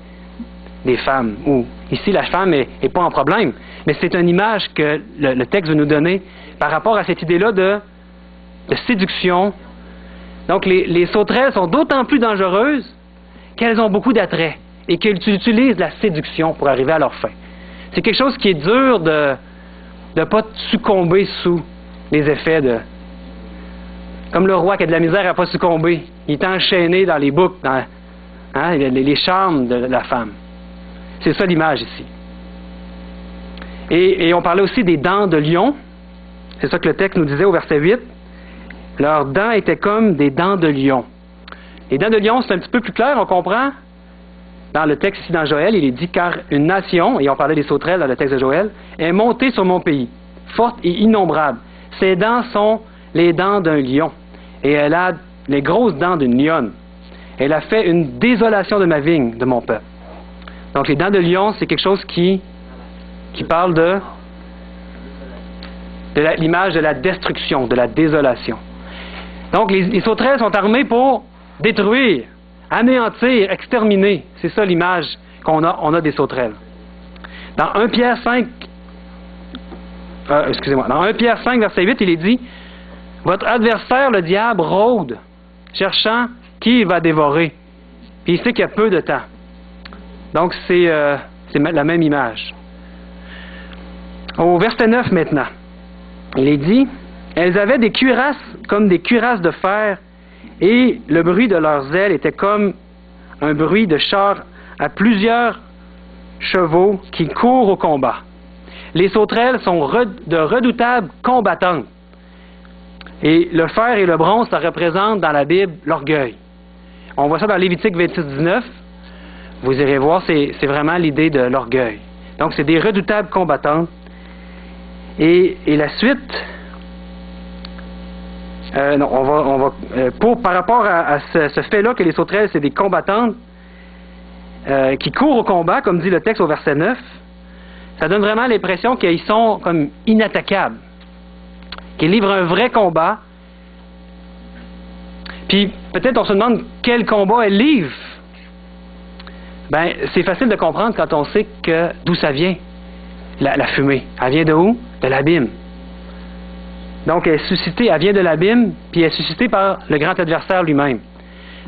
des femmes. Ou ici, la femme n'est pas en problème, mais c'est une image que le texte veut nous donner par rapport à cette idée-là de séduction. Donc, les sauterelles sont d'autant plus dangereuses qu'elles ont beaucoup d'attraits et qu'elles utilisent la séduction pour arriver à leur fin. C'est quelque chose qui est dur de ne pas succomber sous les effets de... Comme le roi qui a de la misère à ne pas succomber. Il est enchaîné dans les boucles, dans les charmes de la femme. C'est ça l'image ici. Et on parlait aussi des dents de lion. C'est ça que le texte nous disait au verset 8. Leurs dents étaient comme des dents de lion. Les dents de lion, c'est un petit peu plus clair, on comprend. Dans le texte ici dans Joël, il est dit « Car une nation, et on parlait des sauterelles dans le texte de Joël, est montée sur mon pays, forte et innombrable. Ses dents sont les dents d'un lion, et elle a les grosses dents d'une lionne. Elle a fait une désolation de ma vigne, de mon peuple. » Donc les dents de lion, c'est quelque chose qui parle de l'image de la destruction, de la désolation. Donc les sauterelles sont armées pour détruire, anéantir, exterminer. C'est ça l'image qu'on a des sauterelles. Dans 1 Pierre 5, dans 1 Pierre 5, verset 8, il est dit « Votre adversaire, le diable, rôde, cherchant qui il va dévorer. Puis il sait qu'il y a peu de temps. » Donc c'est la même image. Au verset 9 maintenant, il est dit « Elles avaient des cuirasses comme des cuirasses de fer, et le bruit de leurs ailes était comme un bruit de char à plusieurs chevaux qui courent au combat. Les sauterelles sont de redoutables combattantes. Et le fer et le bronze, ça représente dans la Bible l'orgueil. On voit ça dans Lévitique 26-19. Vous irez voir, c'est vraiment l'idée de l'orgueil. Donc, c'est des redoutables combattantes. Et la suite... par rapport à ce fait-là que les sauterelles, c'est des combattantes qui courent au combat, comme dit le texte au verset 9, ça donne vraiment l'impression qu'ils sont comme inattaquables, qu'ils livrent un vrai combat. Puis peut-être on se demande quel combat elles livrent. Ben, c'est facile de comprendre quand on sait d'où ça vient, la fumée. Elle vient de où? De l'abîme. Donc, elle vient de l'abîme, puis elle est suscitée par le grand adversaire lui-même.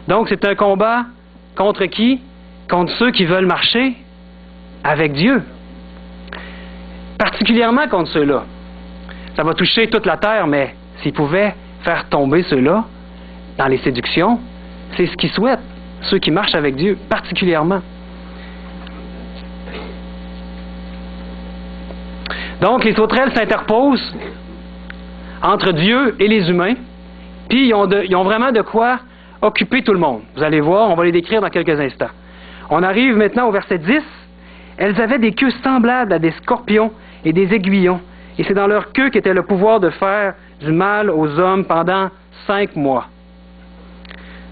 Donc, c'est un combat contre qui? Contre ceux qui veulent marcher avec Dieu. Particulièrement contre ceux-là. Ça va toucher toute la terre, mais s'ils pouvaient faire tomber ceux-là dans les séductions, c'est ce qu'ils souhaitent, ceux qui marchent avec Dieu, particulièrement. Donc, les sauterelles s'interposent entre Dieu et les humains, puis ils ont vraiment de quoi occuper tout le monde. Vous allez voir, on va les décrire dans quelques instants. On arrive maintenant au verset 10. Elles avaient des queues semblables à des scorpions et des aiguillons, et c'est dans leur queue qu'était le pouvoir de faire du mal aux hommes pendant 5 mois.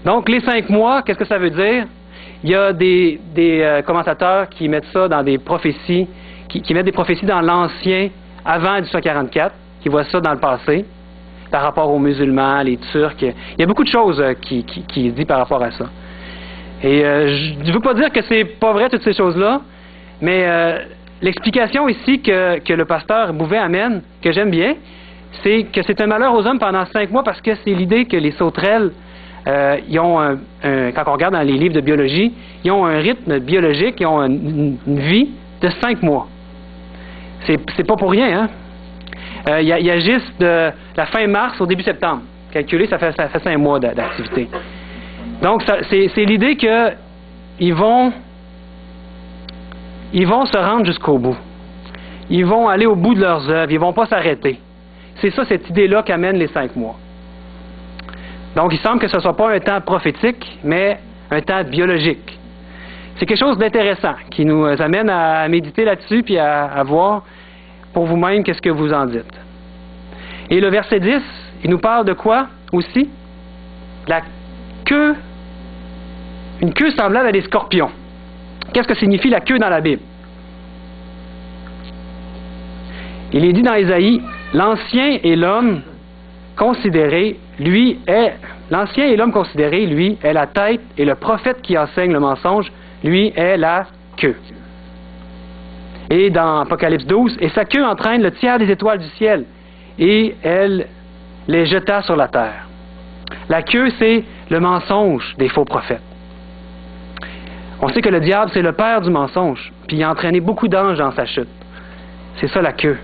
Donc, les 5 mois, qu'est-ce que ça veut dire? Il y a des commentateurs qui mettent ça dans des prophéties, qui mettent des prophéties dans l'Ancien, avant 1844, qui voient ça dans le passé, par rapport aux musulmans, les Turcs. Il y a beaucoup de choses qui se disent par rapport à ça. Et je ne veux pas dire que c'est pas vrai, toutes ces choses-là, mais l'explication ici que le pasteur Bouvet amène, que j'aime bien, c'est que c'est un malheur aux hommes pendant 5 mois parce que c'est l'idée que les sauterelles, ils ont quand on regarde dans les livres de biologie, ils ont un rythme biologique, ils ont une vie de 5 mois. C'est pas pour rien, hein? Ils agissent de la fin mars au début septembre. Calculé, ça fait 5 mois d'activité. Donc, c'est l'idée qu'ils vont se rendre jusqu'au bout. Ils vont aller au bout de leurs œuvres. Ils ne vont pas s'arrêter. C'est ça, cette idée-là qu'amènent les 5 mois. Donc, il semble que ce ne soit pas un temps prophétique, mais un temps biologique. C'est quelque chose d'intéressant qui nous amène à méditer là-dessus puis à voir pour vous-même qu'est-ce que vous en dites. Et le verset 10, il nous parle de quoi aussi? La queue, une queue semblable à des scorpions. Qu'est-ce que signifie la queue dans la Bible? Il est dit dans Ésaïe, l'ancien et l'homme considéré, lui, est la tête, et le prophète qui enseigne le mensonge, lui, est la queue. Et dans Apocalypse 12, et sa queue entraîne le tiers des étoiles du ciel, et elle les jeta sur la terre. La queue, c'est le mensonge des faux prophètes. On sait que le diable, c'est le père du mensonge, puis il a entraîné beaucoup d'anges dans sa chute. C'est ça la queue.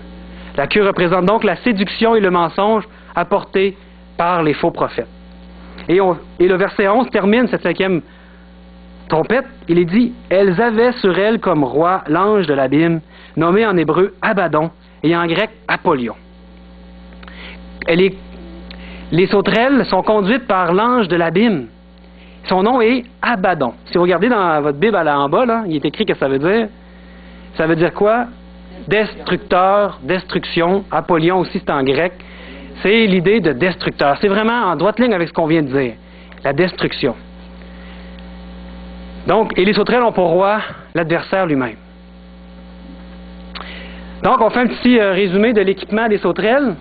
La queue représente donc la séduction et le mensonge apportés par les faux prophètes. Et le verset 11 termine cette 5e trompette. Il est dit, « Elles avaient sur elles comme roi l'ange de l'abîme, nommé en hébreu Abaddon et en grec Apollyon. » Les sauterelles sont conduites par l'ange de l'abîme. Son nom est Abaddon. Si vous regardez dans votre Bible en bas, là, il est écrit que ça veut dire. Ça veut dire quoi? Destructeur, destruction. Apollyon aussi, c'est en grec. C'est l'idée de destructeur. C'est vraiment en droite ligne avec ce qu'on vient de dire. La destruction. Donc, et les sauterelles ont pour roi l'adversaire lui-même. Donc, on fait un petit résumé de l'équipement des sauterelles.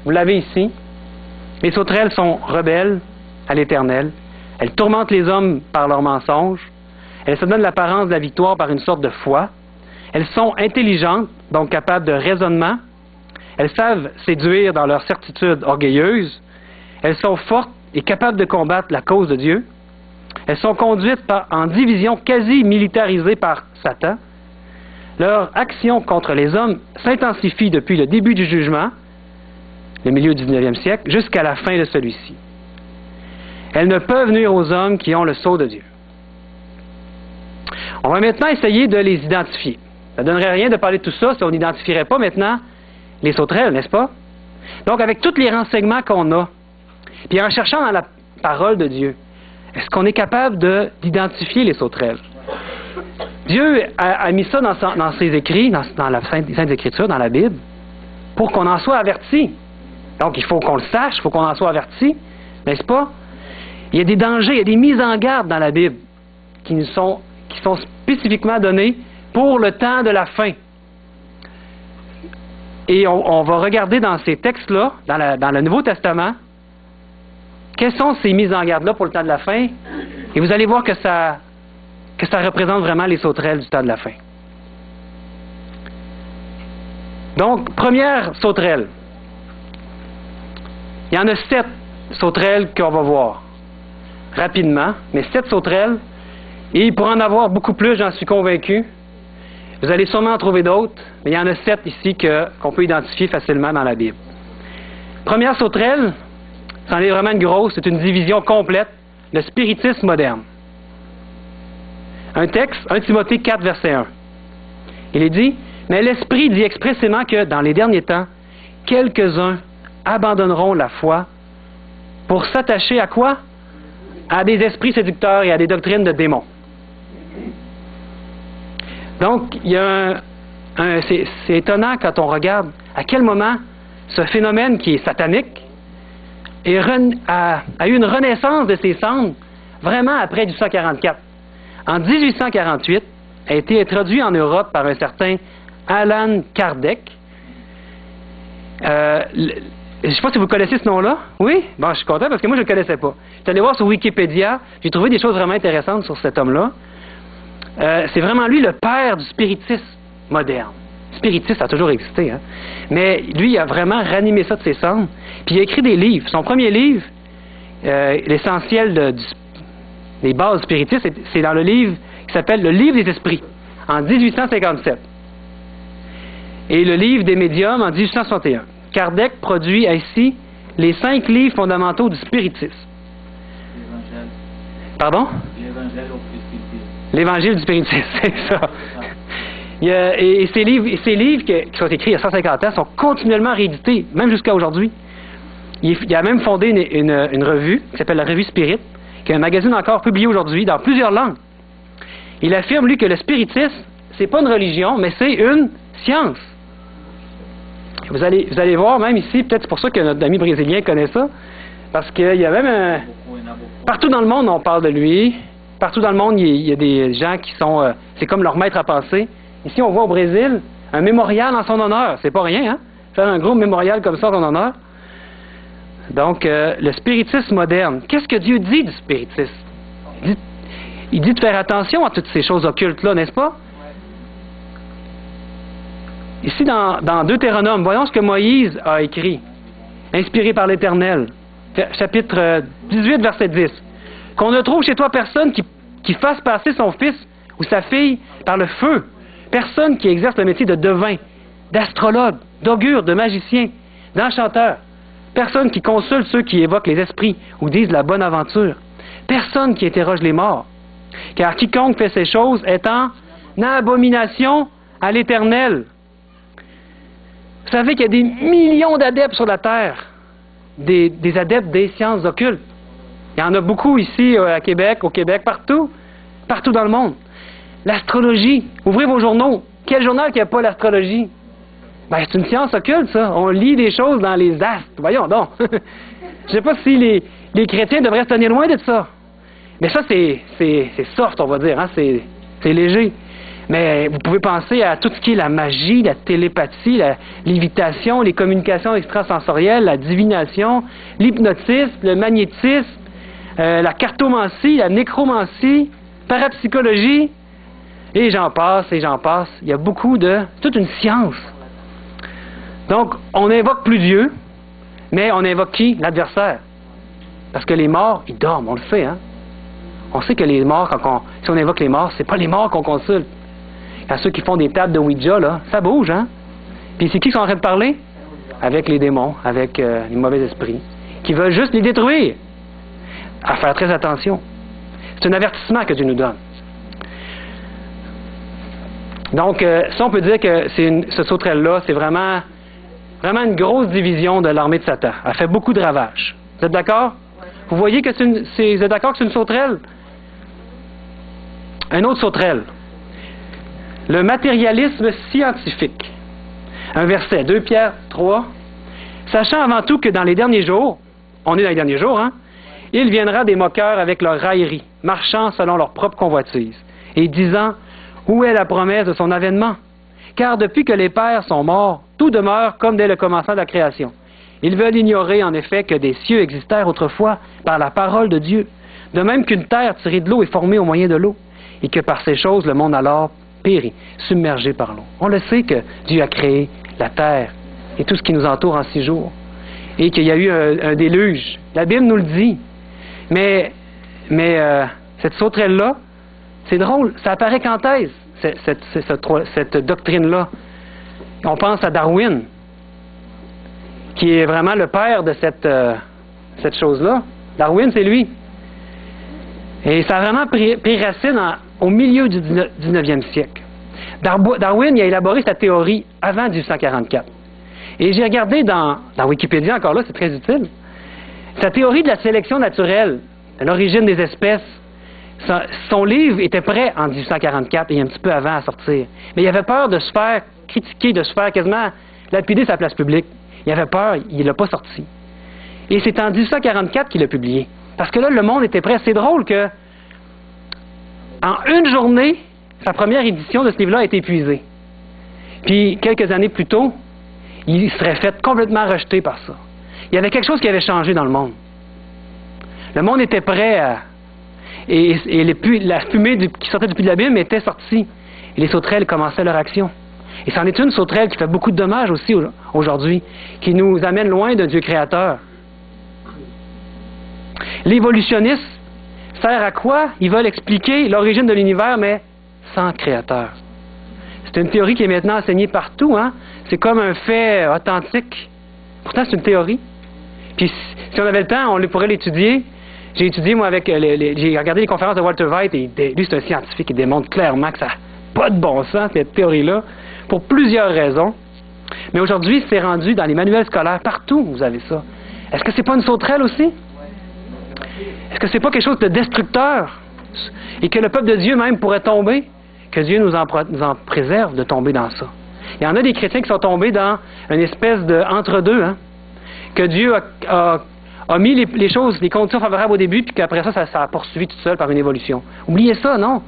Vous l'avez ici. Les sauterelles sont rebelles à l'Éternel. Elles tourmentent les hommes par leurs mensonges. Elles se donnent l'apparence de la victoire par une sorte de foi. Elles sont intelligentes, donc capables de raisonnement. Elles savent séduire dans leur certitude orgueilleuse. Elles sont fortes et capables de combattre la cause de Dieu. Elles sont conduites en division quasi militarisée par Satan. Leur action contre les hommes s'intensifie depuis le début du jugement, le milieu du 19e siècle, jusqu'à la fin de celui-ci. Elles ne peuvent nuire aux hommes qui ont le sceau de Dieu. On va maintenant essayer de les identifier. Ça ne donnerait rien de parler de tout ça si on n'identifierait pas maintenant les sauterelles, n'est-ce pas? Donc, avec tous les renseignements qu'on a, puis en cherchant dans la parole de Dieu, est-ce qu'on est capable d'identifier les sauterelles? Dieu a mis ça dans ses écrits, dans la Sainte Écriture, dans la Bible, pour qu'on en soit averti. Donc, il faut qu'on le sache, il faut qu'on en soit averti, n'est-ce pas? Il y a des dangers, il y a des mises en garde dans la Bible qui sont spécifiquement données pour le temps de la fin. Et on va regarder dans ces textes-là, dans le Nouveau Testament, quelles sont ces mises en garde-là pour le temps de la fin, et vous allez voir que ça représente vraiment les sauterelles du temps de la fin. Donc, première sauterelle. Il y en a 7 sauterelles qu'on va voir rapidement, mais 7 sauterelles, et pour en avoir beaucoup plus, j'en suis convaincu. Vous allez sûrement en trouver d'autres, mais il y en a 7 ici qu'on peut identifier facilement dans la Bible. Première sauterelle, c'en est vraiment une grosse, c'est une division complète, le spiritisme moderne. Un texte, 1 Timothée 4, verset 1. Il est dit, « Mais l'Esprit dit expressément que, dans les derniers temps, quelques-uns abandonneront la foi pour s'attacher à quoi? À des esprits séducteurs et à des doctrines de démons. » Donc, il y a c'est étonnant quand on regarde à quel moment ce phénomène qui est satanique a eu une renaissance de ses cendres vraiment après 1844. en 1848, a été introduit en Europe par un certain Allan Kardec. Je ne sais pas si vous connaissez ce nom-là. Oui? Bon, je suis content parce que moi, je ne le connaissais pas. Je suis allé voir sur Wikipédia. J'ai trouvé des choses vraiment intéressantes sur cet homme-là. C'est vraiment lui le père du spiritisme moderne. Le spiritisme a toujours existé, hein? Mais lui, il a vraiment ranimé ça de ses cendres. Puis il a écrit des livres. Son premier livre, l'essentiel des bases du spiritisme, c'est dans le livre qui s'appelle Le Livre des Esprits, en 1857. Et le livre des médiums en 1861. Kardec produit ainsi les 5 livres fondamentaux du spiritisme. L'évangile. Pardon? L'évangile au spiritisme. L'évangile du spiritisme, c'est ça. Et ces livres qui sont écrits il y a 150 ans sont continuellement réédités, même jusqu'à aujourd'hui. Il a même fondé une revue qui s'appelle la Revue Spirit, qui est un magazine encore publié aujourd'hui dans plusieurs langues. Il affirme, lui, que le spiritisme, c'est pas une religion, mais c'est une science. Vous allez voir, même ici, peut-être c'est pour ça que notre ami brésilien connaît ça, parce qu'il y a même partout dans le monde, on parle de lui. Partout dans le monde, il y a des gens qui sont... c'est comme leur maître à penser. Ici, on voit au Brésil un mémorial en son honneur. C'est pas rien, hein? Faire un gros mémorial comme ça en son honneur. Donc, le spiritisme moderne. Qu'est-ce que Dieu dit du spiritisme? Il dit de faire attention à toutes ces choses occultes-là, n'est-ce pas? Ici, dans Deutéronome, voyons ce que Moïse a écrit, inspiré par l'Éternel. Chapitre 18, verset 10. Qu'on ne trouve chez toi personne qui fasse passer son fils ou sa fille par le feu. Personne qui exerce le métier de devin, d'astrologue, d'augure, de magicien, d'enchanteur. Personne qui consulte ceux qui évoquent les esprits ou disent la bonne aventure. Personne qui interroge les morts. Car quiconque fait ces choses est en abomination à l'Éternel. Vous savez qu'il y a des millions d'adeptes sur la terre, des adeptes des sciences occultes. Il y en a beaucoup ici à Québec, au Québec, partout dans le monde. L'astrologie, ouvrez vos journaux. Quel journal qui n'a pas l'astrologie? Ben, c'est une science occulte, ça. On lit des choses dans les astres. Voyons donc. Je ne sais pas si les chrétiens devraient se tenir loin de ça. Mais ça, c'est soft, on va dire. Hein? C'est léger. Mais vous pouvez penser à tout ce qui est la magie, la télépathie, la lévitation, les communications extrasensorielles, la divination, l'hypnotisme, le magnétisme, la cartomancie, la nécromancie, parapsychologie, et j'en passe, et j'en passe. Il y a toute une science. Donc, on n'invoque plus Dieu, mais on invoque qui? L'adversaire. Parce que les morts, ils dorment, on le sait, hein? On sait que les morts, si on invoque les morts, c'est pas les morts qu'on consulte. À ceux qui font des tables de Ouija, là, ça bouge, hein? Puis c'est qui sont en train de parler? Avec les démons, avec les mauvais esprits, qui veulent juste les détruire. À faire très attention. C'est un avertissement que Dieu nous donne. Donc, ça, on peut dire que ce sauterelle-là, c'est vraiment une grosse division de l'armée de Satan. Elle fait beaucoup de ravages. Vous êtes d'accord? Vous voyez que vous êtes d'accord que c'est une sauterelle? Un autre sauterelle. Le matérialisme scientifique. Un verset, 2 Pierre 3. Sachant avant tout que dans les derniers jours, on est dans les derniers jours, hein? Il viendra des moqueurs avec leur raillerie, marchant selon leur propre convoitise, et disant, où est la promesse de son avènement? Car depuis que les pères sont morts, tout demeure comme dès le commencement de la création. Ils veulent ignorer en effet que des cieux existèrent autrefois par la parole de Dieu, de même qu'une terre tirée de l'eau est formée au moyen de l'eau, et que par ces choses le monde alors périt, submergé par l'eau. On le sait que Dieu a créé la terre et tout ce qui nous entoure en 6 jours, et qu'il y a eu un déluge. La Bible nous le dit. Mais cette sauterelle-là, c'est drôle, ça apparaît quand est-ce, cette doctrine-là? On pense à Darwin, qui est vraiment le père de cette chose-là. Darwin, c'est lui. Et ça a vraiment pris racine au milieu du 19e siècle. Darwin il a élaboré sa théorie avant 1844. Et j'ai regardé dans Wikipédia, encore là, c'est très utile, sa théorie de la sélection naturelle, de l'origine des espèces. Son livre était prêt en 1844 et un petit peu avant à sortir. Mais il avait peur de se faire critiquer, de se faire quasiment lapider sa place publique. Il avait peur, il ne l'a pas sorti. Et c'est en 1844 qu'il l'a publié. Parce que là, le monde était prêt. C'est drôle que En une journée, sa première édition de ce livre-là a été épuisée. Puis, quelques années plus tôt, il serait fait complètement rejeté par ça. Il y avait quelque chose qui avait changé dans le monde. Le monde était prêt à... Et la fumée qui sortait du puits de l'abîme était sortie. Et les sauterelles commençaient leur action. Et c'en est une sauterelle qui fait beaucoup de dommages aussi aujourd'hui, qui nous amène loin d'un Dieu créateur. L'évolutionniste sert à quoi? Ils veulent expliquer l'origine de l'univers, mais sans créateur. C'est une théorie qui est maintenant enseignée partout, hein? C'est comme un fait authentique. Pourtant, c'est une théorie. Puis, si on avait le temps, on pourrait l'étudier. J'ai étudié, moi, j'ai regardé les conférences de Walter White, et lui, c'est un scientifique qui démontre clairement que ça n'a pas de bon sens, cette théorie-là, pour plusieurs raisons. Mais aujourd'hui, c'est rendu dans les manuels scolaires, partout, vous avez ça. Est-ce que c'est pas une sauterelle aussi? Est-ce que c'est pas quelque chose de destructeur? Et que le peuple de Dieu même pourrait tomber? Que Dieu nous en préserve de tomber dans ça. Il y en a des chrétiens qui sont tombés dans une espèce de entre-deux, hein? Que Dieu a mis les choses, les conditions favorables au début, puis qu'après ça a poursuivi tout seul par une évolution. Oubliez ça, non?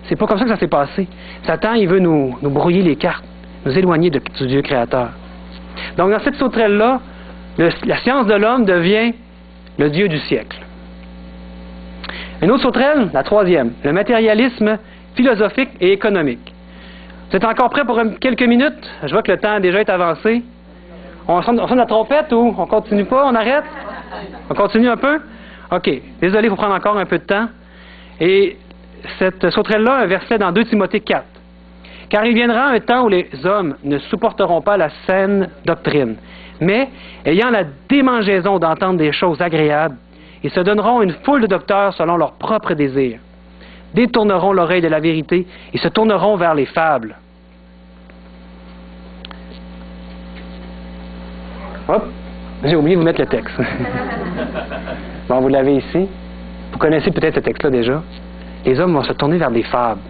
C'est pas comme ça que ça s'est passé. Satan, il veut nous brouiller les cartes, nous éloigner du Dieu créateur. Donc, dans cette sauterelle-là, la science de l'homme devient le Dieu du siècle. Une autre sauterelle, la troisième, le matérialisme philosophique et économique. Vous êtes encore prêts pour quelques minutes? Je vois que le temps déjà est avancé. On sonne la trompette ou on continue pas? On arrête? On continue un peu? OK. Désolé, il faut prendre encore un peu de temps. Et cette sauterelle-là, un verset dans 2 Timothée 4. Car il viendra un temps où les hommes ne supporteront pas la saine doctrine, mais, ayant la démangeaison d'entendre des choses agréables, ils se donneront une foule de docteurs selon leurs propres désirs, détourneront l'oreille de la vérité et se tourneront vers les fables. Hop! J'ai oublié de vous mettre le texte. Bon, vous l'avez ici. Vous connaissez peut-être ce texte-là déjà. Les hommes vont se tourner vers des fables,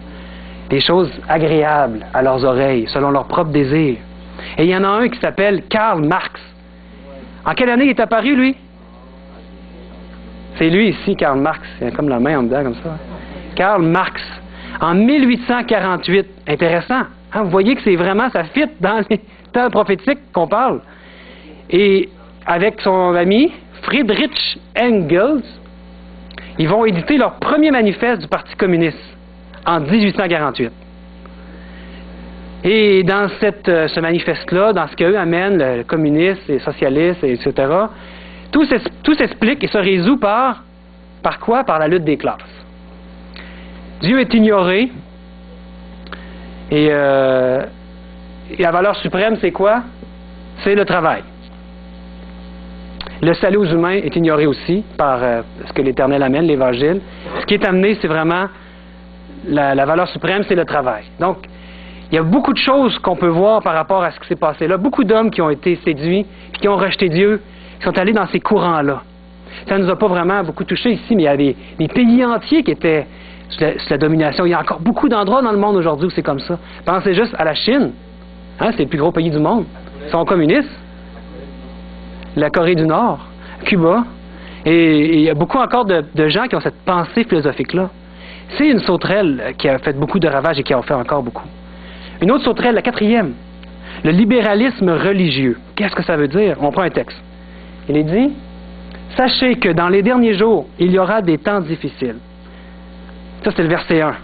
des choses agréables à leurs oreilles, selon leurs propres désirs. Et il y en a un qui s'appelle Karl Marx. En quelle année il est apparu, lui? C'est lui ici, Karl Marx. Il a comme la main en dedans, comme ça. Karl Marx. En 1848. Intéressant. Hein? Vous voyez que c'est vraiment, ça fit dans les temps prophétiques qu'on parle. Et avec son ami Friedrich Engels, ils vont éditer leur premier manifeste du Parti communiste en 1848. Et dans ce manifeste-là, dans ce qu'eux amènent, le communiste, les socialistes, etc., tout s'explique et se résout par quoi? Par la lutte des classes. Dieu est ignoré et la valeur suprême, c'est quoi? C'est le travail. Le salut aux humains est ignoré aussi par ce que l'Éternel amène, l'Évangile. Ce qui est amené, c'est vraiment la valeur suprême, c'est le travail. Donc, il y a beaucoup de choses qu'on peut voir par rapport à ce qui s'est passé là. Beaucoup d'hommes qui ont été séduits, puis qui ont rejeté Dieu, qui sont allés dans ces courants-là. Ça ne nous a pas vraiment beaucoup touchés ici, mais il y a des pays entiers qui étaient sous la domination. Il y a encore beaucoup d'endroits dans le monde aujourd'hui où c'est comme ça. Pensez juste à la Chine. Hein, c'est le plus gros pays du monde. Ils sont communistes. La Corée du Nord, Cuba. Et il y a beaucoup encore de gens qui ont cette pensée philosophique-là. C'est une sauterelle qui a fait beaucoup de ravages et qui en fait encore beaucoup. Une autre sauterelle, la quatrième, le libéralisme religieux. Qu'est-ce que ça veut dire? On prend un texte. Il est dit, « Sachez que dans les derniers jours, il y aura des temps difficiles. » Ça, c'est le verset 1.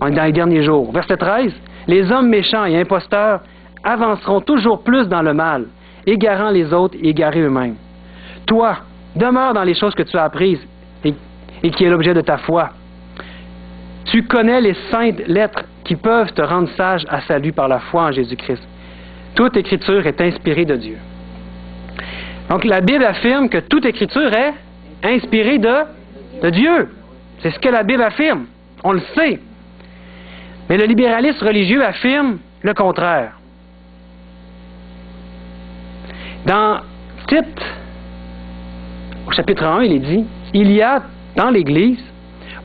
On est dans les derniers jours. Verset 13, « Les hommes méchants et imposteurs avanceront toujours plus dans le mal, égarant les autres et égarés eux-mêmes. Toi, demeure dans les choses que tu as apprises et qui est l'objet de ta foi. Tu connais les saintes lettres qui peuvent te rendre sage à salut par la foi en Jésus-Christ. Toute écriture est inspirée de Dieu. » Donc la Bible affirme que toute écriture est inspirée de Dieu. C'est ce que la Bible affirme. On le sait. Mais le libéralisme religieux affirme le contraire. Dans Tite, au chapitre 1, il est dit, « Il y a dans l'Église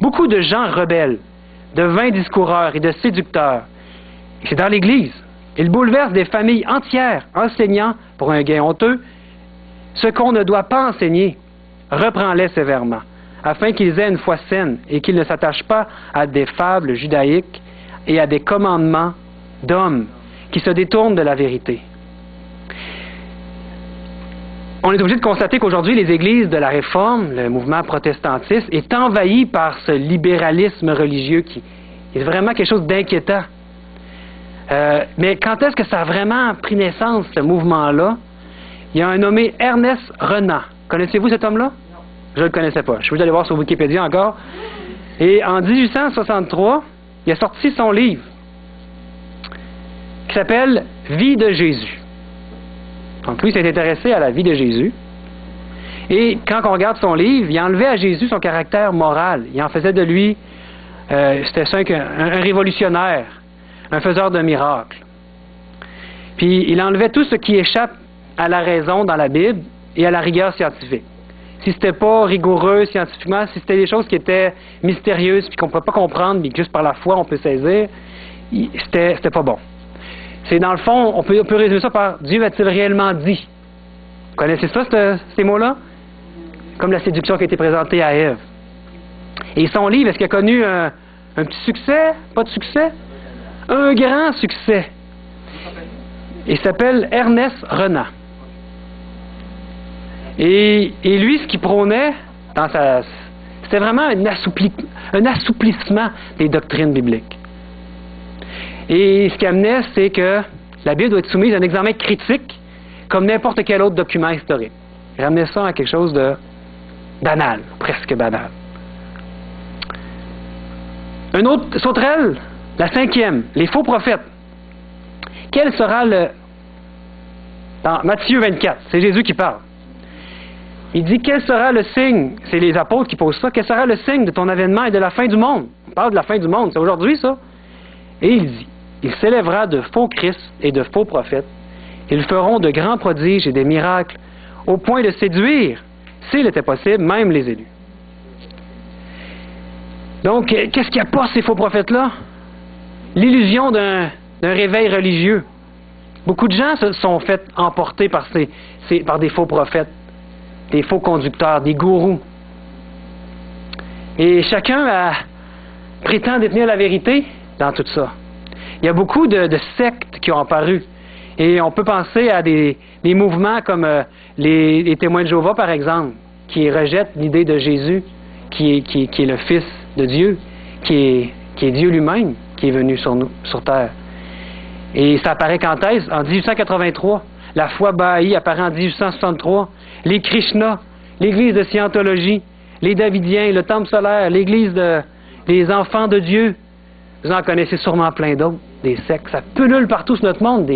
beaucoup de gens rebelles, de vains discoureurs et de séducteurs. » Et c'est dans l'Église. Ils bouleversent des familles entières, enseignant, pour un gain honteux, ce qu'on ne doit pas enseigner. Reprends-les sévèrement. afin qu'ils aient une foi saine et qu'ils ne s'attachent pas à des fables judaïques et à des commandements d'hommes qui se détournent de la vérité. On est obligé de constater qu'aujourd'hui, les églises de la Réforme, le mouvement protestantiste, est envahi par ce libéralisme religieux qui est vraiment quelque chose d'inquiétant. Mais quand est-ce que ça a vraiment pris naissance, ce mouvement-là? Il y a un nommé Ernest Renan. Connaissez-vous cet homme-là? Je ne le connaissais pas. Je vous allez voir sur Wikipédia encore. Et en 1863, il a sorti son livre qui s'appelle « Vie de Jésus ». Donc lui, il s'est intéressé à la vie de Jésus. Et quand on regarde son livre, il enlevait à Jésus son caractère moral. Il en faisait de lui, c'était ça, un révolutionnaire, un faiseur de miracles. Puis il enlevait tout ce qui échappe à la raison dans la Bible et à la rigueur scientifique. Si c'était pas rigoureux scientifiquement, si c'était des choses qui étaient mystérieuses puis qu'on ne peut pas comprendre, mais que juste par la foi on peut saisir, c'était pas bon. C'est dans le fond, on peut résumer ça par Dieu a-t-il réellement dit? Vous connaissez ça, ces mots-là? Comme la séduction qui a été présentée à Ève. Et son livre, est-ce qu'il a connu un petit succès? Pas de succès? Un grand succès. Il s'appelle Ernest Renan. Et lui, ce qu'il prônait, c'était vraiment un assouplissement des doctrines bibliques. Et ce qu'il amenait, c'est que la Bible doit être soumise à un examen critique, comme n'importe quel autre document historique. Il ramenait ça à quelque chose de banal, presque banal. Une autre sauterelle, la 5e, les faux prophètes. Quel sera dans Matthieu 24, c'est Jésus qui parle. Il dit, quel sera le signe, c'est les apôtres qui posent ça, quel sera le signe de ton avènement et de la fin du monde? On parle de la fin du monde, c'est aujourd'hui ça. Et il dit, il s'élèvera de faux Christ et de faux prophètes. Ils feront de grands prodiges et des miracles, au point de séduire, s'il était possible, même les élus. Donc, qu'est-ce qui apporte ces faux prophètes-là? L'illusion d'un réveil religieux. Beaucoup de gens se sont fait emporter par des faux prophètes, des faux conducteurs, des gourous. Et chacun prétend détenir la vérité dans tout ça. Il y a beaucoup de sectes qui ont apparu. Et on peut penser à des mouvements comme les témoins de Jéhovah, par exemple, qui rejettent l'idée de Jésus, qui est le Fils de Dieu, qui est Dieu lui-même, qui est venu sur terre. Et ça apparaît quand est-ce? En 1883. La foi Baha'i apparaît en 1863. Les Krishna, l'église de Scientologie, les Davidiens, le Temple solaire, l'église des enfants de Dieu. Vous en connaissez sûrement plein d'autres, des sectes. Ça pullule partout sur notre monde,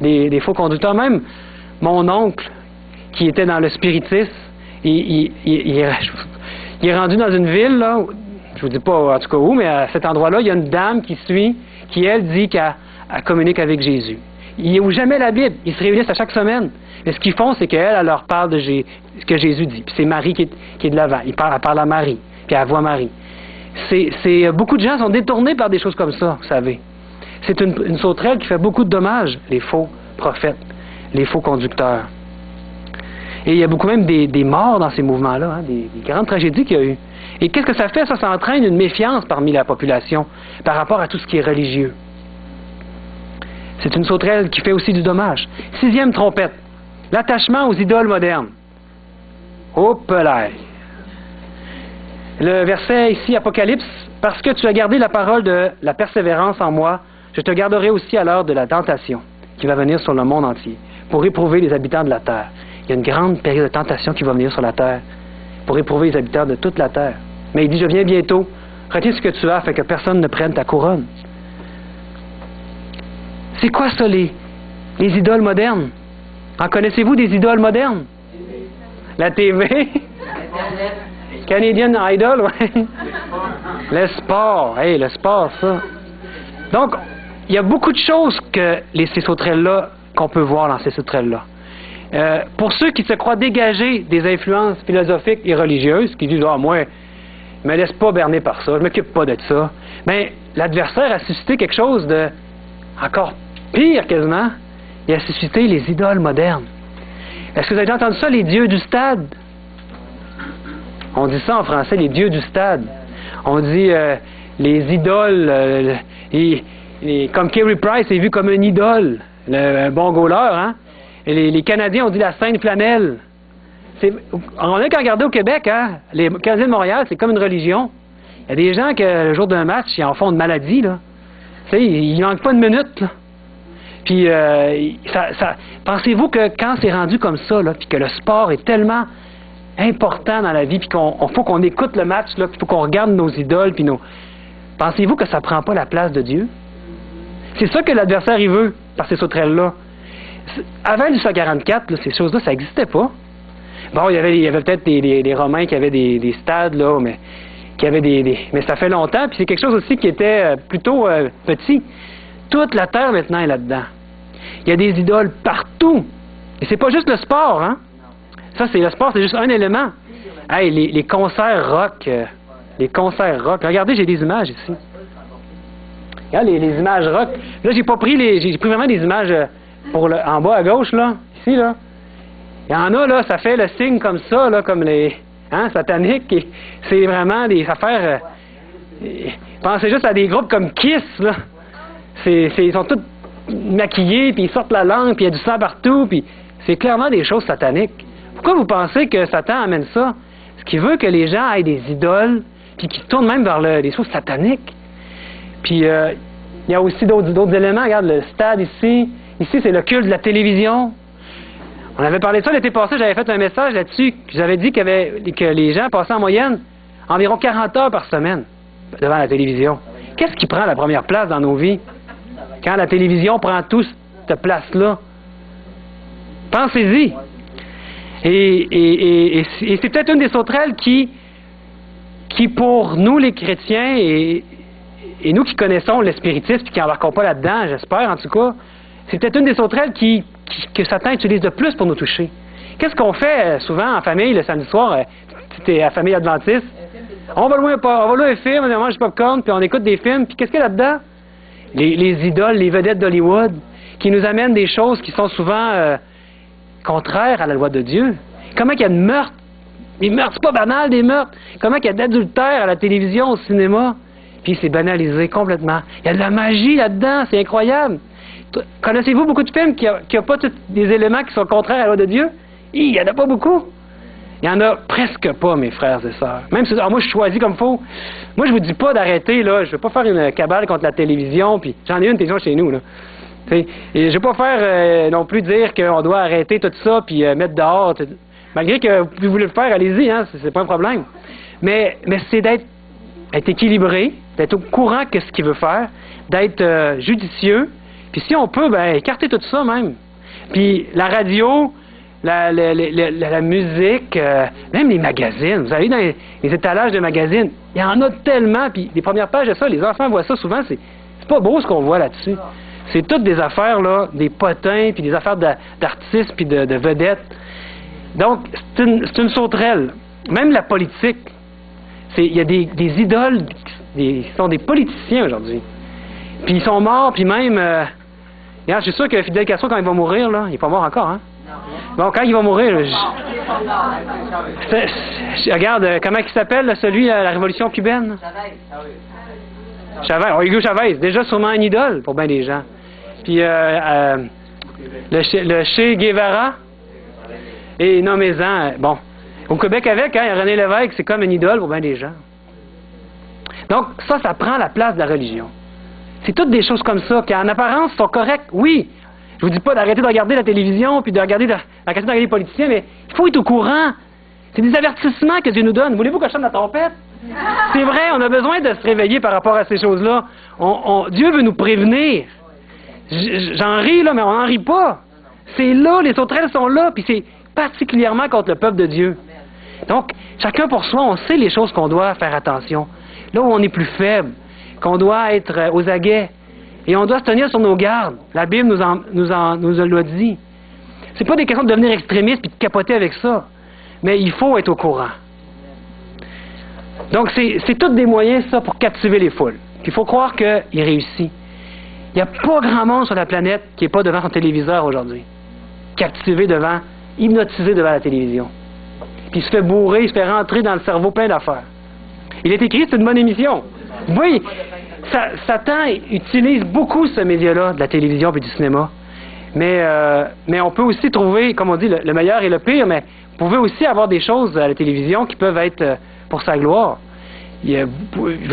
des faux conducteurs. Même mon oncle, qui était dans le spiritisme, il est rendu dans une ville, là, je vous dis pas en tout cas où, mais à cet endroit-là, il y a une dame qui elle dit qu'elle communique avec Jésus. Ils n'ouvrent jamais la Bible, ils se réunissent à chaque semaine. Mais ce qu'ils font, c'est qu'elle leur parle de ce que Jésus dit. Puis c'est Marie qui est de l'avant. Elle parle à Marie, puis elle voit Marie. Beaucoup de gens sont détournés par des choses comme ça, vous savez. C'est une sauterelle qui fait beaucoup de dommages, les faux prophètes, les faux conducteurs. Et il y a beaucoup même des morts dans ces mouvements-là, hein, des grandes tragédies qu'il y a eu. Et qu'est-ce que ça fait? Ça entraîne une méfiance parmi la population par rapport à tout ce qui est religieux. C'est une sauterelle qui fait aussi du dommage. 6e trompette, l'attachement aux idoles modernes. Hop là! Le verset ici, Apocalypse, « Parce que tu as gardé la parole de la persévérance en moi, je te garderai aussi à l'heure de la tentation qui va venir sur le monde entier, pour éprouver les habitants de la terre. » Il y a une grande période de tentation qui va venir sur la terre, pour éprouver les habitants de toute la terre. Mais il dit, « Je viens bientôt, retiens ce que tu as, afin que personne ne prenne ta couronne. » C'est quoi ça, les idoles modernes? En connaissez-vous des idoles modernes? La TV? Canadian Idol, ouais. Le sport, le sport, ça. Donc, il y a beaucoup de choses que ces sauterelles-là, qu'on peut voir dans ces sauterelles-là. Pour ceux qui se croient dégagés des influences philosophiques et religieuses, qui disent, moi, je me laisse pas berner par ça, je m'occupe pas de ça, bien, l'adversaire a suscité quelque chose de encore pire quasiment. Il a suscité les idoles modernes. Est-ce que vous avez déjà entendu ça, les dieux du stade? On dit ça en français, les dieux du stade. On dit les idoles, comme Carey Price est vu comme un idole, un bon goaler, hein? Et les Canadiens, on dit la Sainte Flanelle. On a qu'à regarder au Québec, hein? Les Canadiens de Montréal, c'est comme une religion. Il y a des gens que le jour d'un match, ils en font une maladie, là. Tu sais, il manque pas une minute, là. Puis, pensez-vous que quand c'est rendu comme ça, là, puis que le sport est tellement important dans la vie, puis qu'on faut qu'on écoute le match, là, puis faut qu'on regarde nos idoles, puis pensez-vous que ça prend pas la place de Dieu? C'est ça que l'adversaire, il veut, par ces sauterelles-là. Avant 1844, là, ces choses-là, ça n'existait pas. Bon, il y avait peut-être les Romains qui avaient des stades, là, mais mais ça fait longtemps, puis c'est quelque chose aussi qui était plutôt petit. Toute la terre maintenant est là-dedans. Il y a des idoles partout. Et c'est pas juste le sport, hein? Ça, le sport, c'est juste un élément. Hey, les concerts rock. Les concerts rock. Regardez, j'ai des images ici. Regarde les images rock. Là, j'ai pris vraiment des images en bas à gauche, là. Ici, là. Il y en a, là, ça fait le signe comme ça, là, comme les sataniques. Et c'est vraiment des affaires. Pensez juste à des groupes comme Kiss, là. Ils sont tous maquillés, puis ils sortent la langue, puis il y a du sang partout, puis c'est clairement des choses sataniques. Pourquoi vous pensez que Satan amène ça? Parce qu'il veut que les gens aient des idoles, puis qu'ils tournent même vers les choses sataniques. Puis il y a aussi d'autres éléments. Regarde, le stade ici. Ici, c'est le culte de la télévision. On avait parlé de ça l'été passé, j'avais fait un message là-dessus. J'avais dit que les gens passaient en moyenne environ 40 heures par semaine devant la télévision. Qu'est-ce qui prend la première place dans nos vies? Quand la télévision prend toute cette place-là. Pensez-y. Et c'est peut-être une des sauterelles qui pour nous les chrétiens et nous qui connaissons le spiritisme et qui n'embarquons pas là-dedans, j'espère en tout cas, c'est peut-être une des sauterelles que Satan utilise de plus pour nous toucher. Qu'est-ce qu'on fait souvent en famille le samedi soir, c'était à la famille adventiste? On va louer un film, on mange du popcorn, puis on écoute des films, puis qu'est-ce qu'il y a là-dedans? Les idoles, les vedettes d'Hollywood, qui nous amènent des choses qui sont souvent contraires à la loi de Dieu. Comment il y a de meurtres? Des meurtres, c'est pas banal, des meurtres. Comment il y a d'adultère à la télévision, au cinéma? Puis c'est banalisé complètement. Il y a de la magie là-dedans, c'est incroyable. Connaissez-vous beaucoup de films qui n'ont pas tous des éléments qui sont contraires à la loi de Dieu? Il n'y en a pas beaucoup. Il n'y en a presque pas, mes frères et sœurs. Même si moi, je choisis comme faut. Moi, je vous dis pas d'arrêter, là. Je ne veux pas faire une cabale contre la télévision, puis j'en ai une télévision chez nous, là. Et je ne vais pas faire non plus dire qu'on doit arrêter tout ça, puis mettre dehors. Malgré que vous voulez le faire, allez-y, hein, c'est pas un problème. Mais c'est d'être équilibré, d'être au courant de ce qu'il veut faire, d'être judicieux, puis si on peut, écarter tout ça même. Puis la radio, la musique, même les magazines. Vous allez dans les étalages de magazines, il y en a tellement, puis les premières pages de ça, les enfants voient ça souvent, c'est pas beau ce qu'on voit là-dessus. C'est toutes des affaires, là, des potins, puis des affaires d'artistes, puis de vedettes. Donc, c'est une sauterelle. Même la politique. Il y a des idoles qui sont des politiciens aujourd'hui. Puis ils sont morts, puis même... regarde, je suis sûr que Fidel Castro, quand il va mourir, là, il n'est pas mort encore, hein? Bon, quand il va mourir... regarde, comment il s'appelle, celui à la révolution cubaine? Chavez. Hugo Chavez, déjà sûrement un idole pour bien des gens. Puis le Che Guevara, et nommez-en, bon, au Québec avec, hein, René Lévesque, c'est comme une idole pour bien des gens. Donc ça prend la place de la religion. C'est toutes des choses comme ça, qui en apparence sont correctes, oui. Je vous dis pas d'arrêter de regarder la télévision, puis de regarder les politiciens, mais il faut être au courant. C'est des avertissements que Dieu nous donne. Voulez-vous que je chante la trompette? C'est vrai, on a besoin de se réveiller par rapport à ces choses-là. Dieu veut nous prévenir. J'en ris, là, mais on n'en rit pas. C'est là, les sauterelles sont là, puis c'est particulièrement contre le peuple de Dieu. Donc, chacun pour soi, on sait les choses qu'on doit faire attention. Là où on est plus faible, qu'on doit être aux aguets, et on doit se tenir sur nos gardes. La Bible nous l'a dit. C'est pas des questions de devenir extrémiste et de capoter avec ça, mais il faut être au courant. Donc, c'est tous des moyens, ça, pour captiver les foules. Puis il faut croire qu'il réussit. Il n'y a pas grand monde sur la planète qui n'est pas devant son téléviseur aujourd'hui. Captivé hypnotisé devant la télévision. puis il se fait bourrer, il se fait rentrer dans le cerveau plein d'affaires. Il est écrit, c'est une bonne émission. Oui, Satan utilise beaucoup ce média-là, de la télévision et du cinéma. Mais on peut aussi trouver, comme on dit, le meilleur et le pire, mais vous pouvez aussi avoir des choses à la télévision qui peuvent être pour sa gloire. Je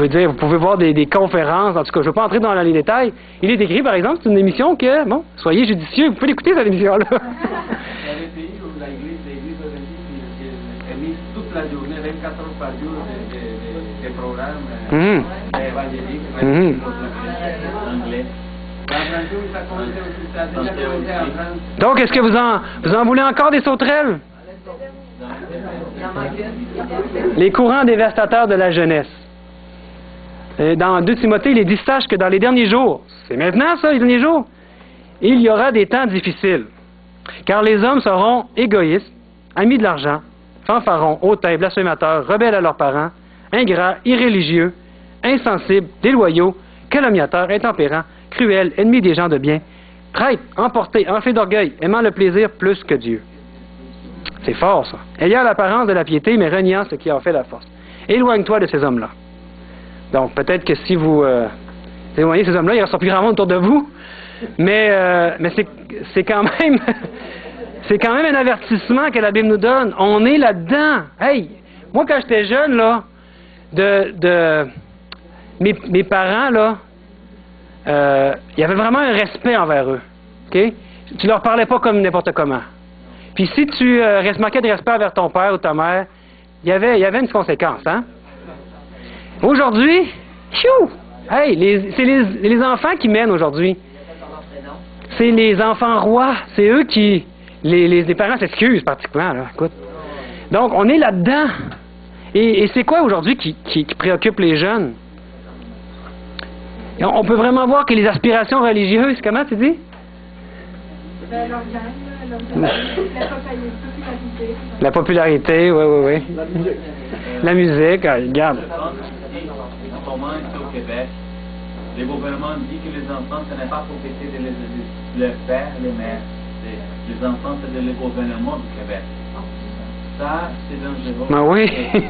veux dire, vous pouvez voir des conférences, en tout cas, je ne veux pas entrer dans les détails. Il est écrit, par exemple, c'est une émission que, bon, soyez judicieux, vous pouvez l'écouter, cette émission-là. Il y a des pays où l'Église olympique émise toute la journée, 24 heures par jour, des programmes évangéliques, anglais. Donc, est-ce que vous en voulez encore des sauterelles? Les courants dévastateurs de la jeunesse. Dans 2 Timothée, il est dit, sache que dans les derniers jours, c'est maintenant ça, les derniers jours, il y aura des temps difficiles. Car les hommes seront égoïstes, amis de l'argent, fanfarons, hautains, blasphémateurs, rebelles à leurs parents, ingrats, irréligieux, insensibles, déloyaux, calomniateurs, intempérants, cruels, ennemis des gens de bien, traîtres, emportés, enflés d'orgueil, aimant le plaisir plus que Dieu. C'est fort, ça. Ayant l'apparence de la piété, mais reniant ce qui en fait la force. Éloigne-toi de ces hommes-là. Donc, peut-être que si vous éloignez ces hommes-là, il ne restera plus grand monde autour de vous. Mais c'est quand même c'est quand même un avertissement que la Bible nous donne. On est là-dedans. Hey, moi, quand j'étais jeune, là, mes parents, là, il y avait vraiment un respect envers eux. OK? Tu leur parlais pas comme n'importe comment. Puis si tu manquais de respect envers ton père ou ta mère, il y avait une conséquence, hein? Aujourd'hui, hey, c'est les enfants qui mènent aujourd'hui. C'est les enfants rois. C'est eux qui... Les parents s'excusent pratiquement, là. Écoute. Donc, on est là-dedans. Et c'est quoi aujourd'hui qui préoccupe les jeunes? Et on peut vraiment voir que les aspirations religieuses, comment tu dis? La popularité, oui. La musique, regarde. En ce moment, ici au Québec, le gouvernement dit que les enfants, ce n'est pas propriété de leur père, les mères. Les enfants, c'est de le gouvernement du Québec. Ça, c'est dangereux. Ben oui.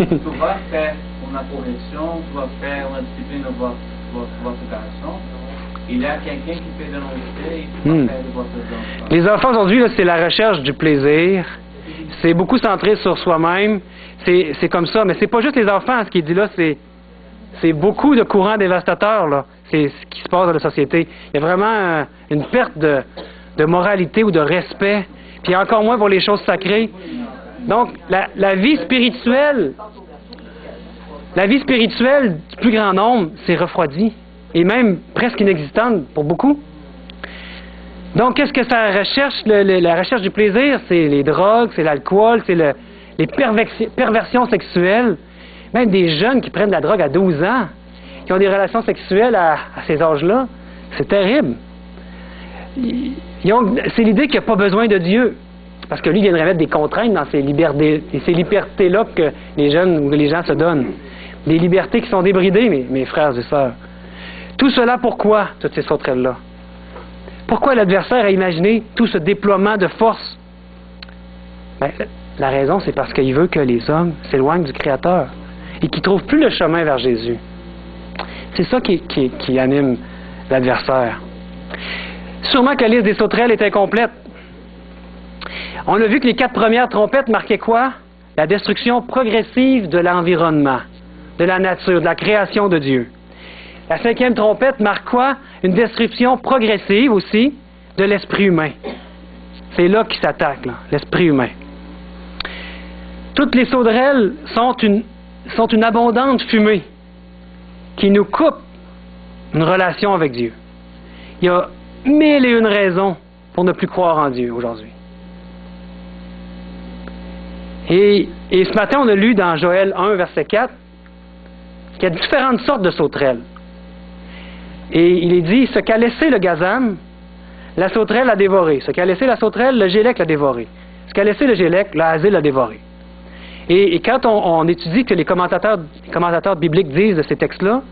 Tu vas faire une correction, tu vas faire une discipline de votre garçon. Il y a quelqu'un qui peut dénoncer et qui va faire de votre enfant. Les enfants aujourd'hui, là, c'est la recherche du plaisir. C'est beaucoup centré sur soi-même. C'est comme ça. Mais c'est pas juste les enfants, ce qui est dit là, c'est beaucoup de courants dévastateurs, là. C'est ce qui se passe dans la société. Il y a vraiment une perte de moralité ou de respect. Puis encore moins pour les choses sacrées. Donc, la vie spirituelle du plus grand nombre, c'est refroidi. Et même presque inexistante pour beaucoup. Donc, qu'est-ce que ça recherche? La recherche du plaisir, c'est les drogues, c'est l'alcool, c'est les perversions sexuelles. Même des jeunes qui prennent de la drogue à 12 ans, qui ont des relations sexuelles à ces âges-là. C'est terrible. C'est l'idée qu'il n'y a pas besoin de Dieu. Parce que lui, il viendrait mettre des contraintes dans ces libertés-là que les jeunes ou les gens se donnent. Des libertés qui sont débridées, mes frères et sœurs. Tout cela, pourquoi, toutes ces sauterelles-là? Pourquoi l'adversaire a imaginé tout ce déploiement de force? Ben, la raison, c'est parce qu'il veut que les hommes s'éloignent du Créateur et qu'ils ne trouvent plus le chemin vers Jésus. C'est ça qui anime l'adversaire. Sûrement que la liste des sauterelles est incomplète. On a vu que les 4 premières trompettes marquaient quoi? La destruction progressive de l'environnement, de la nature, de la création de Dieu. La 5e trompette marque quoi? Une destruction progressive aussi de l'esprit humain. C'est là qu'il s'attaque, là, l'esprit humain. Toutes les sauterelles sont une abondante fumée qui nous coupe une relation avec Dieu. Il y a 1001 raisons pour ne plus croire en Dieu aujourd'hui. Et ce matin, on a lu dans Joël 1, verset 4, qu'il y a différentes sortes de sauterelles. Et il est dit, ce qu'a laissé le gazam, la sauterelle l'a dévoré. Ce qu'a laissé la sauterelle, le gélec l'a dévoré. Ce qu'a laissé le gélec, le asile l'a dévoré. Et quand on étudie que les commentateurs bibliques disent de ces textes-là,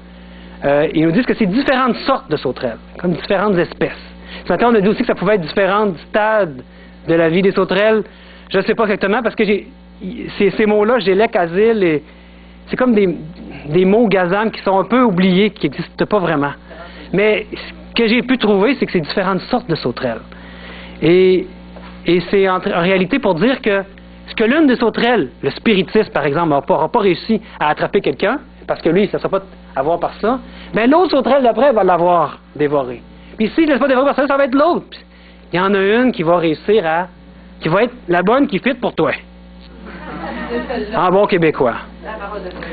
ils nous disent que c'est différentes sortes de sauterelles, comme différentes espèces. Ce matin, on a dit aussi que ça pouvait être différents stades de la vie des sauterelles. Je ne sais pas exactement, parce que ces mots-là, gélec, asile, et c'est comme des mots gazangs qui sont un peu oubliés, qui n'existent pas vraiment. Mais ce que j'ai pu trouver, c'est que c'est différentes sortes de sauterelles. Et c'est en réalité pour dire que ce que l'une des sauterelles, le spiritisme par exemple, n'aura pas réussi à attraper quelqu'un, parce que lui, ça ne sera pas avoir par ça, mais l'autre sauterelle d'après va l'avoir dévoré. Puis si je ne laisse pas dévorer par ça va être l'autre. Il y en a une qui va réussir qui va être la bonne qui fit pour toi. En bon québécois.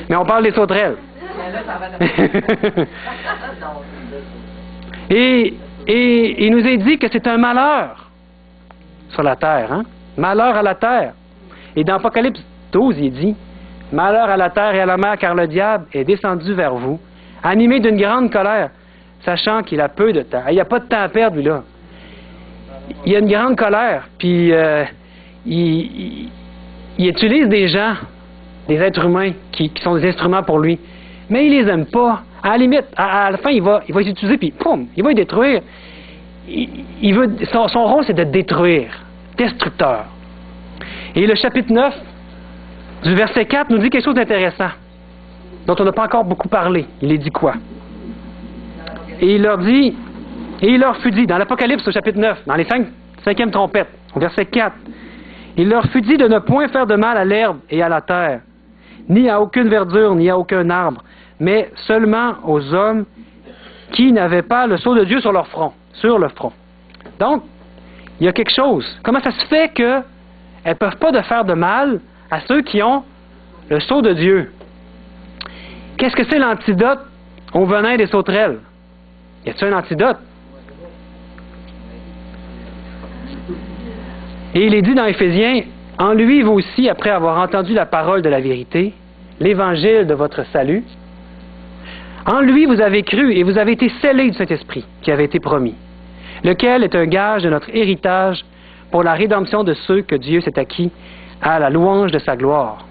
Mais on parle des sauterelles. Et il nous est dit que c'est un malheur sur la terre. Hein? Malheur à la terre. Et dans Apocalypse 12, il dit, « Malheur à la terre et à la mer, car le diable est descendu vers vous, animé d'une grande colère, sachant qu'il a peu de temps. » Il n'y a pas de temps à perdre, lui, là. Il y a une grande colère, puis il utilise des gens, des êtres humains qui sont des instruments pour lui, mais il les aime pas. À la limite, à la fin, il va les utiliser, puis poum, il va les détruire. Son rôle, c'est de détruire, destructeur. Et le chapitre 9, du verset 4, nous dit quelque chose d'intéressant, dont on n'a pas encore beaucoup parlé. Il est dit quoi? Et il leur dit, et il leur fut dit, dans l'Apocalypse au chapitre 9, dans les cinquièmes trompettes, au verset 4, il leur fut dit de ne point faire de mal à l'herbe et à la terre, ni à aucune verdure, ni à aucun arbre, mais seulement aux hommes qui n'avaient pas le sceau de Dieu sur leur front, sur le front. Donc, il y a quelque chose. Comment ça se fait qu'elles ne peuvent pas faire de mal à ceux qui ont le sceau de Dieu? Qu'est-ce que c'est l'antidote au venin des sauterelles? Y a-t-il un antidote? Et il est dit dans Éphésiens, « En lui, vous aussi, après avoir entendu la parole de la vérité, l'évangile de votre salut, en lui vous avez cru et vous avez été scellés du Saint-Esprit qui avait été promis, lequel est un gage de notre héritage pour la rédemption de ceux que Dieu s'est acquis à la louange de sa gloire. »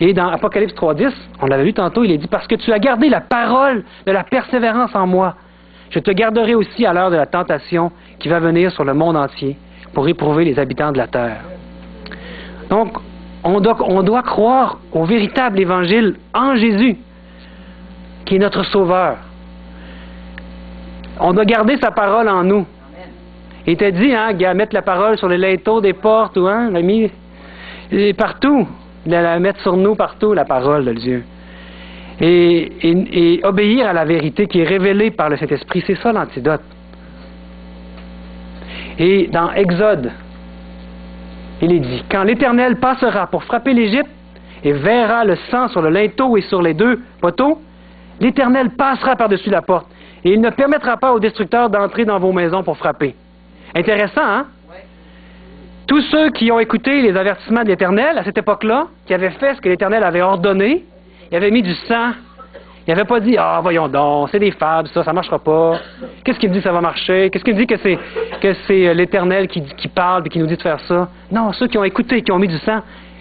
Et dans Apocalypse 3.10, on l'avait lu tantôt, il est dit « Parce que tu as gardé la parole de la persévérance en moi, je te garderai aussi à l'heure de la tentation qui va venir sur le monde entier pour éprouver les habitants de la terre. » Donc, on doit croire au véritable évangile en Jésus, qui est notre Sauveur. On doit garder sa parole en nous. Il t'a dit, hein, mettre la parole sur les linteaux des portes, ou hein, l'a mis partout, la mettre sur nous partout, la parole de Dieu. Et obéir à la vérité qui est révélée par le Saint-Esprit, c'est ça l'antidote. Et dans Exode, il est dit, « Quand l'Éternel passera pour frapper l'Égypte et verra le sang sur le linteau et sur les deux poteaux, l'Éternel passera par-dessus la porte et il ne permettra pas aux destructeurs d'entrer dans vos maisons pour frapper. » Intéressant, hein? Ouais. Tous ceux qui ont écouté les avertissements de l'Éternel à cette époque-là, qui avaient fait ce que l'Éternel avait ordonné, ils avaient mis du sang. Il n'avait pas dit « Ah, voyons donc, c'est des fables, ça ne marchera pas. Qu'est-ce qui me dit que ça va marcher? Qu'est-ce qui me dit que c'est l'Éternel qui parle et qui nous dit de faire ça? » Non, ceux qui ont écouté, qui ont mis du sang,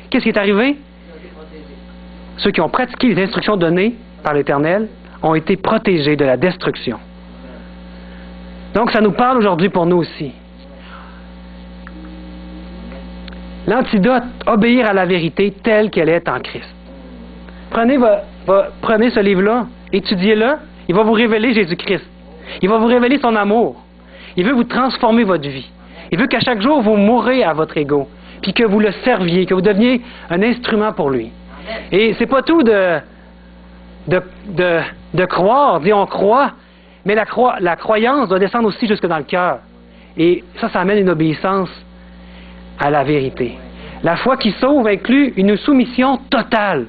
qu'est-ce qui est arrivé? Ceux qui ont pratiqué les instructions données par l'Éternel ont été protégés de la destruction. Donc, ça nous parle aujourd'hui pour nous aussi. L'antidote, obéir à la vérité telle qu'elle est en Christ. Prenez ce livre-là, étudiez-le, il va vous révéler Jésus-Christ. Il va vous révéler son amour. Il veut vous transformer votre vie. Il veut qu'à chaque jour, vous mourrez à votre ego, puis que vous le serviez, que vous deveniez un instrument pour lui. Et c'est pas tout de croire, on croit, mais la croyance doit descendre aussi jusque dans le cœur. Et ça amène une obéissance à la vérité. La foi qui sauve inclut une soumission totale.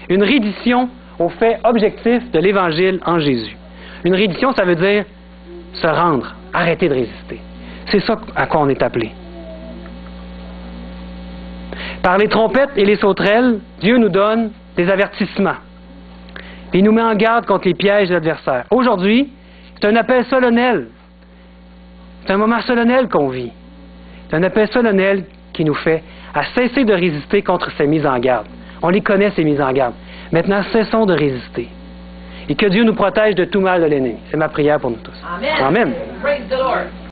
Une reddition au fait objectif de l'Évangile en Jésus. Une reddition, ça veut dire se rendre, arrêter de résister. C'est ça à quoi on est appelé. Par les trompettes et les sauterelles, Dieu nous donne des avertissements. Puis il nous met en garde contre les pièges de l'adversaire. Aujourd'hui, c'est un appel solennel. C'est un moment solennel qu'on vit. C'est un appel solennel qui nous fait à cesser de résister contre ces mises en garde. On les connaît, ces mises en garde. Maintenant, cessons de résister. Et que Dieu nous protège de tout mal de l'ennemi. C'est ma prière pour nous tous. Amen. Amen. Praise the Lord.